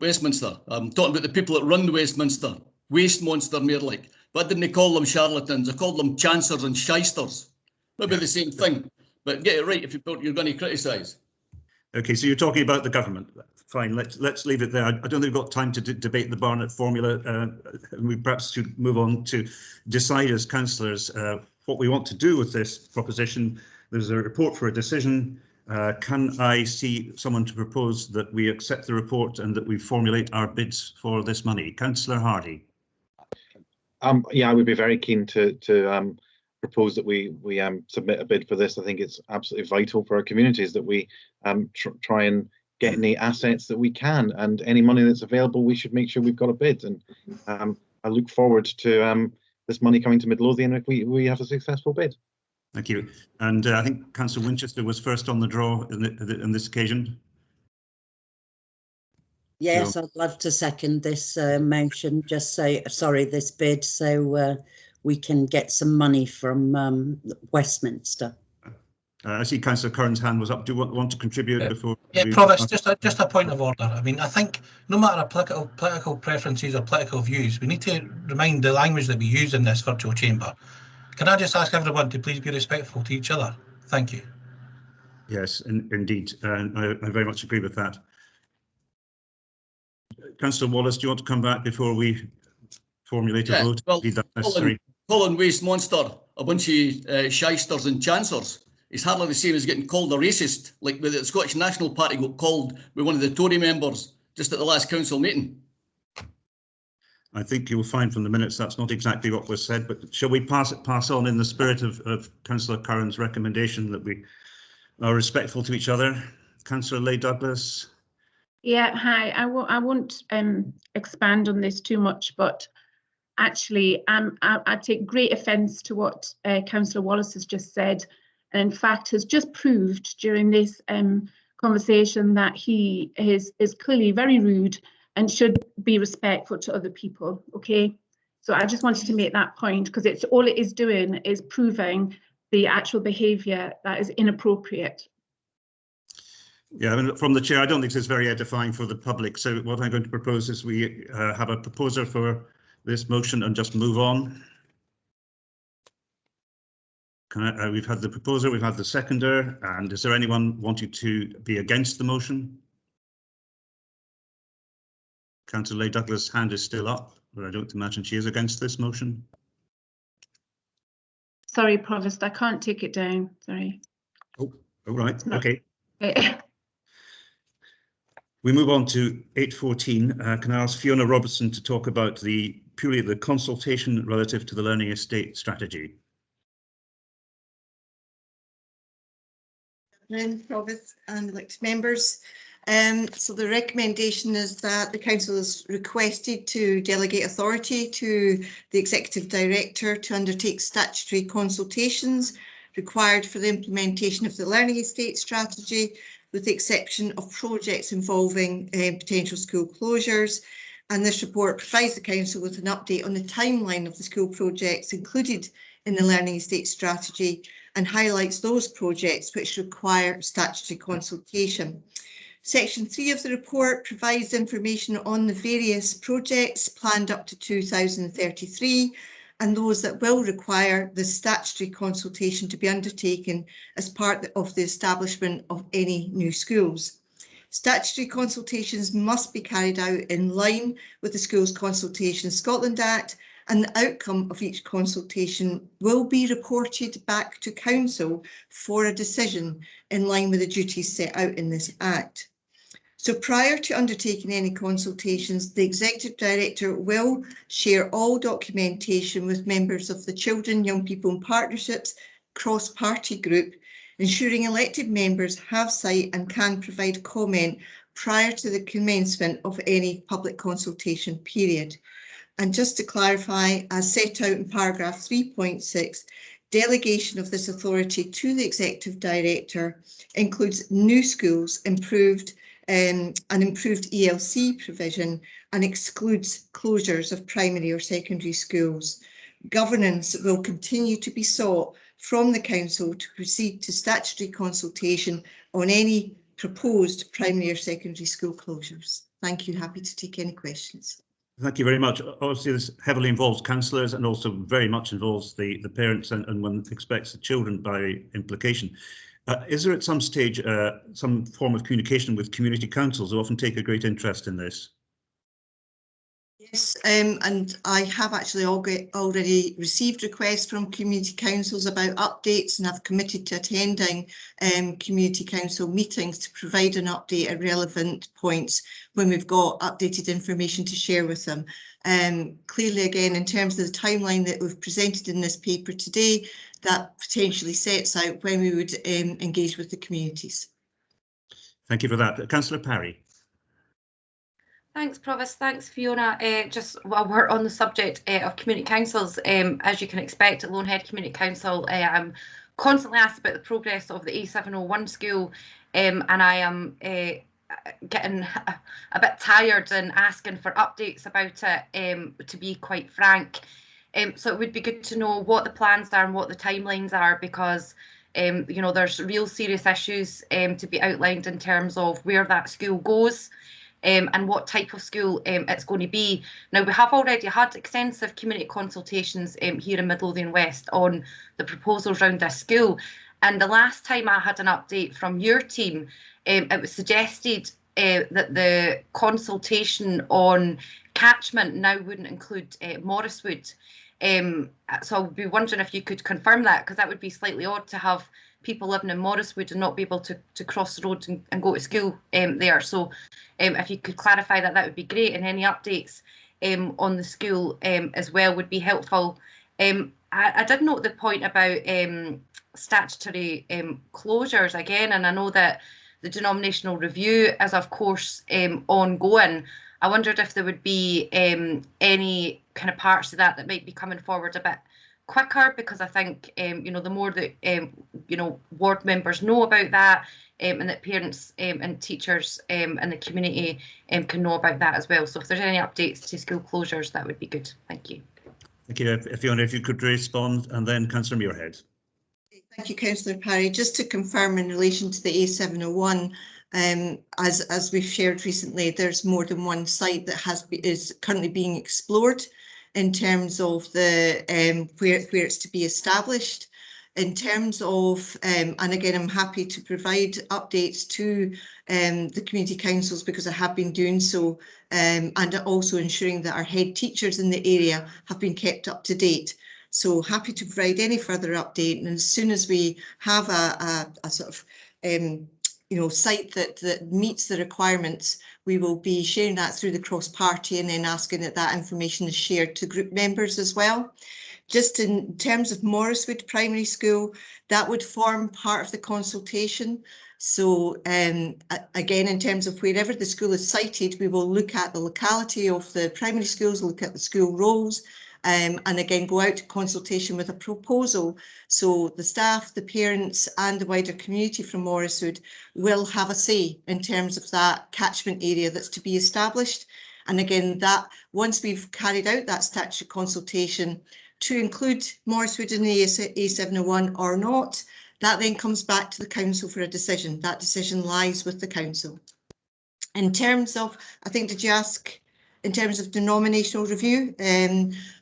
Westminster. I'm talking about the people that run the Westminster. Waste monster, more like. But I didn't call them charlatans. I called them chancers and shysters. Maybe the same thing. But get it right if you're going to criticise. Okay, so you're talking about the government. Fine, let's leave it there. I don't think we've got time to debate the Barnett formula. We perhaps should move on to decide as councillors what we want to do with this proposition. There's a report for a decision. Can I see someone to propose that we accept the report and that we formulate our bids for this money? Councillor Hardy. Yeah, I would be very keen to propose that we submit a bid for this. I think it's absolutely vital for our communities that we try and get any assets that we can, and any money that's available, we should make sure we've got a bid. And I look forward to this money coming to Midlothian if we have a successful bid. Thank you. And I think Councillor Winchester was first on the draw in this occasion. Yes, So, I'd love to second this motion, this bid, so we can get some money from Westminster. I see Councillor Curran's hand was up. Do you want to contribute before? Yeah, Provost, just a point of order. I mean, I think no matter political preferences or political views, we need to remind the language that we use in this virtual chamber. Can I just ask everyone to please be respectful to each other? Thank you. Yes, indeed. I very much agree with that. Councillor Wallace, do you want to come back before we formulate a vote? Well, That necessary? calling waste monster a bunch of shysters and chancers is hardly the same as getting called a racist, like the Scottish National Party got called by one of the Tory members just at the last council meeting. I think you'll find from the minutes that's not exactly what was said, but shall we pass on in the spirit of Councillor Curran's recommendation that we are respectful to each other? Councillor Leigh Douglas. Yeah, hi. I won't expand on this too much, but actually I take great offence to what Councillor Wallace has just said, and in fact has just proved during this conversation that he is clearly very rude and should be respectful to other people. Okay, so I just wanted to make that point, because it's all it is doing is proving the actual behaviour that is inappropriate. Yeah, I mean, from the chair, I don't think this is very edifying for the public. So what I'm going to propose is we have a proposer for this motion and just move on. We've had the proposer, we've had the seconder, and is there anyone wanting to be against the motion? Councillor Leigh Douglas' hand is still up, but I don't imagine she is against this motion. Sorry, Provost, I can't take it down. Sorry. Oh, all right. Okay. Okay. We move on to 8.14. Can I ask Fiona Robertson to talk about purely the consultation relative to the learning estate strategy? Provost and elected members. So the recommendation is that the council is requested to delegate authority to the executive director to undertake statutory consultations required for the implementation of the learning estate strategy, with the exception of projects involving potential school closures. And this report provides the council with an update on the timeline of the school projects included in the learning estate strategy and highlights those projects which require statutory consultation. Section 3 of the report provides information on the various projects planned up to 2033 and those that will require the statutory consultation to be undertaken as part of the establishment of any new schools. Statutory consultations must be carried out in line with the Schools Consultation Scotland Act, and the outcome of each consultation will be reported back to Council for a decision in line with the duties set out in this Act. So prior to undertaking any consultations, the Executive Director will share all documentation with members of the Children, Young People and Partnerships cross-party group, ensuring elected members have sight and can provide comment prior to the commencement of any public consultation period. And just to clarify, as set out in paragraph 3.6, delegation of this authority to the Executive Director includes new schools, an improved ELC provision, and excludes closures of primary or secondary schools. Governance will continue to be sought from the Council to proceed to statutory consultation on any proposed primary or secondary school closures. Thank you. Happy to take any questions. Thank you very much. Obviously, this heavily involves councillors and also very much involves the parents and one expects the children by implication. Is there at some stage some form of communication with community councils who often take a great interest in this? Yes, and I have actually already received requests from community councils about updates, and I've committed to attending community council meetings to provide an update at relevant points when we've got updated information to share with them. Clearly, again, in terms of the timeline that we've presented in this paper today, that potentially sets out when we would engage with the communities. Thank you for that. Councillor Parry. Thanks, Provost. Thanks, Fiona. Just while we're on the subject of community councils, as you can expect at Lonehead Community Council, I'm constantly asked about the progress of the A701 school, and I am getting a bit tired and asking for updates about it, to be quite frank. So it would be good to know what the plans are and what the timelines are, because you know, there's real serious issues to be outlined in terms of where that school goes. And what type of school it's going to be. Now, we have already had extensive community consultations here in Midlothian West on the proposals around this school. And the last time I had an update from your team, it was suggested that the consultation on catchment now wouldn't include Morriswood. So I would be wondering if you could confirm that, because that would be slightly odd to have people living in Morriswood and not be able to cross the road and go to school there. So if you could clarify that, that would be great. And any updates on the school as well would be helpful. I did note the point about statutory closures again, and I know that the denominational review is of course ongoing. I wondered if there would be any kind of parts of that might be coming forward a bit quicker, because I think you know, the more that you know, ward members know about that, and that parents and teachers and the community can know about that as well. So if there's any updates to school closures, that would be good. Thank you. Thank you. Fiona, if you could respond, and then Councillor Muirhead. Thank you, Councillor Parry. Just to confirm in relation to the A701, as we've shared recently, there's more than one site that is currently being explored in terms of the where it's to be established. In terms of, and again, I'm happy to provide updates to the community councils, because I have been doing so, and also ensuring that our head teachers in the area have been kept up to date. So happy to provide any further update, and as soon as we have a sort of you know, site that meets the requirements, we will be sharing that through the cross-party and then asking that information is shared to group members as well. Just in terms of Morriswood Primary School, that would form part of the consultation. So again, in terms of wherever the school is sited, we will look at the locality of the primary schools, look at the school roles, and again go out to consultation with a proposal. So the staff, the parents and the wider community from Morriswood will have a say in terms of that catchment area that's to be established. And again, that once we've carried out that statutory consultation to include Morriswood in the A701 or not, that then comes back to the council for a decision. That decision lies with the council. In terms of, I think, did you ask in terms of denominational review?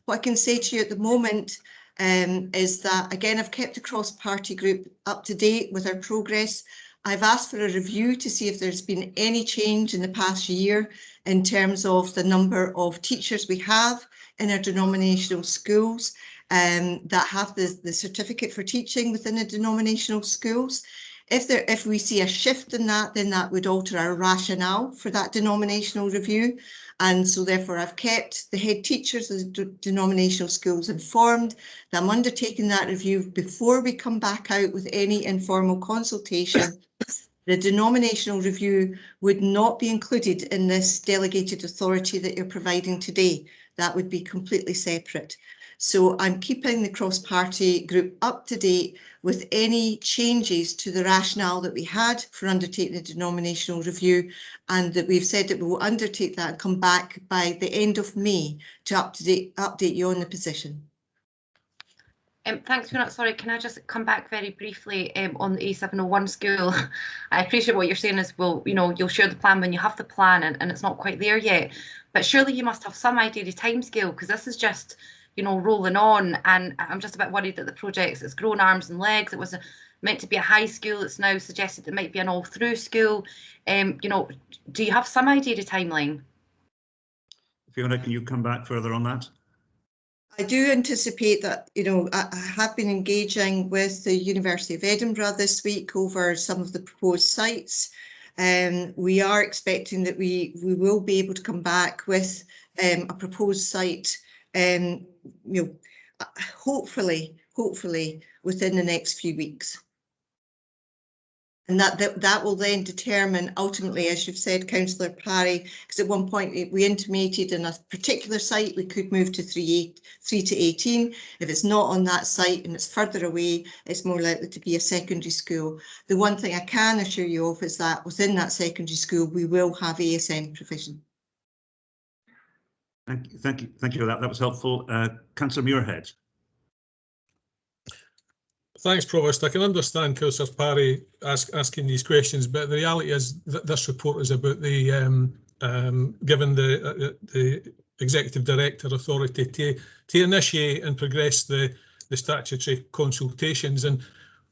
What I can say to you at the moment is that, again, I've kept the cross-party group up to date with our progress. I've asked for a review to see if there's been any change in the past year in terms of the number of teachers we have in our denominational schools that have the certificate for teaching within the denominational schools. If we see a shift in that, then that would alter our rationale for that denominational review. And so therefore I've kept the head teachers of the denominational schools informed that I'm undertaking that review before we come back out with any informal consultation. The denominational review would not be included in this delegated authority that you're providing today. That would be completely separate. So I'm keeping the cross-party group up to date with any changes to the rationale that we had for undertaking the denominational review, and that we've said that we will undertake that and come back by the end of May to update you on the position. Thanks, Fiona. Sorry, can I just come back very briefly on the A701 school? I appreciate what you're saying is, well, you know, you'll share the plan when you have the plan and it's not quite there yet. But surely you must have some idea of the timescale, because this is just, you know, rolling on, and I'm just a bit worried that the project has grown arms and legs. It was meant to be a high school. It's now suggested it might be an all-through school. You know, do you have some idea of the timeline? Fiona, can you come back further on that? I do anticipate that, you know, I have been engaging with the University of Edinburgh this week over some of the proposed sites. We are expecting that we will be able to come back with a proposed site, you know, hopefully within the next few weeks. And that will then determine ultimately, as you've said, Councillor Parry, because at one point we intimated in a particular site we could move to 3 to 18. If it's not on that site and it's further away, it's more likely to be a secondary school. The one thing I can assure you of is that within that secondary school we will have ASN provision. Thank you for that. That was helpful. Councillor Muirhead. Thanks, Provost. I can understand Councillor Parry asking these questions, but the reality is that this report is about the giving the Executive Director authority to initiate and progress the statutory consultations. And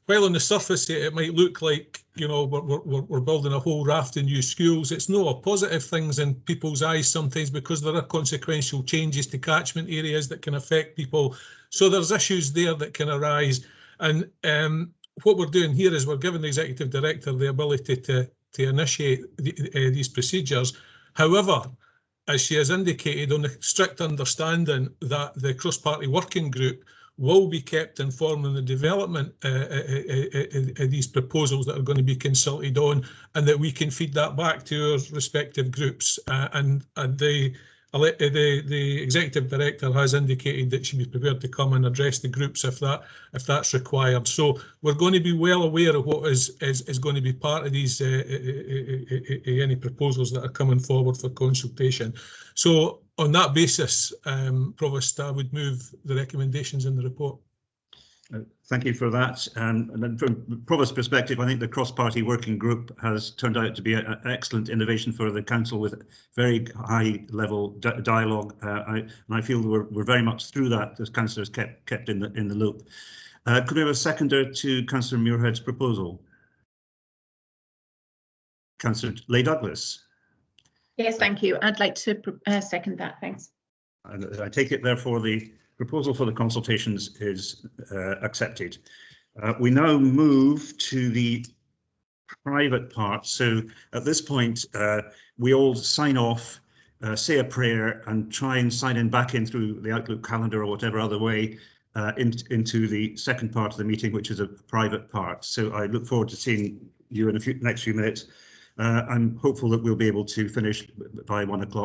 while on the surface it might look like, you know, we're building a whole raft of new schools, it's not positive things in people's eyes sometimes, because there are consequential changes to catchment areas that can affect people. So there's issues there that can arise. And what we're doing here is we're giving the Executive Director the ability to initiate these procedures. However, as she has indicated, on the strict understanding that the cross-party working group will be kept informed on the development of these proposals that are going to be consulted on, and that we can feed that back to our respective groups. And the Executive Director has indicated that she'd be prepared to come and address the groups if that's required. So we're going to be well aware of what is going to be part of these any proposals that are coming forward for consultation. So on that basis, Provost, I would move the recommendations in the report. Thank you for that. And then from the Provost's perspective, I think the cross-party working group has turned out to be an excellent innovation for the council, with very high-level dialogue. And I feel we're very much through that, as councillors kept in the loop. Could we have a seconder to Councillor Muirhead's proposal? Councillor Leigh Douglas. Yes, thank you. I'd like to second that. Thanks. I take it, therefore, the proposal for the consultations is accepted. We now move to the private part. So at this point, we all sign off, say a prayer, and try and sign in back in through the Outlook calendar or whatever other way into the second part of the meeting, which is a private part. So I look forward to seeing you in the next few minutes. I'm hopeful that we'll be able to finish by 1 o'clock.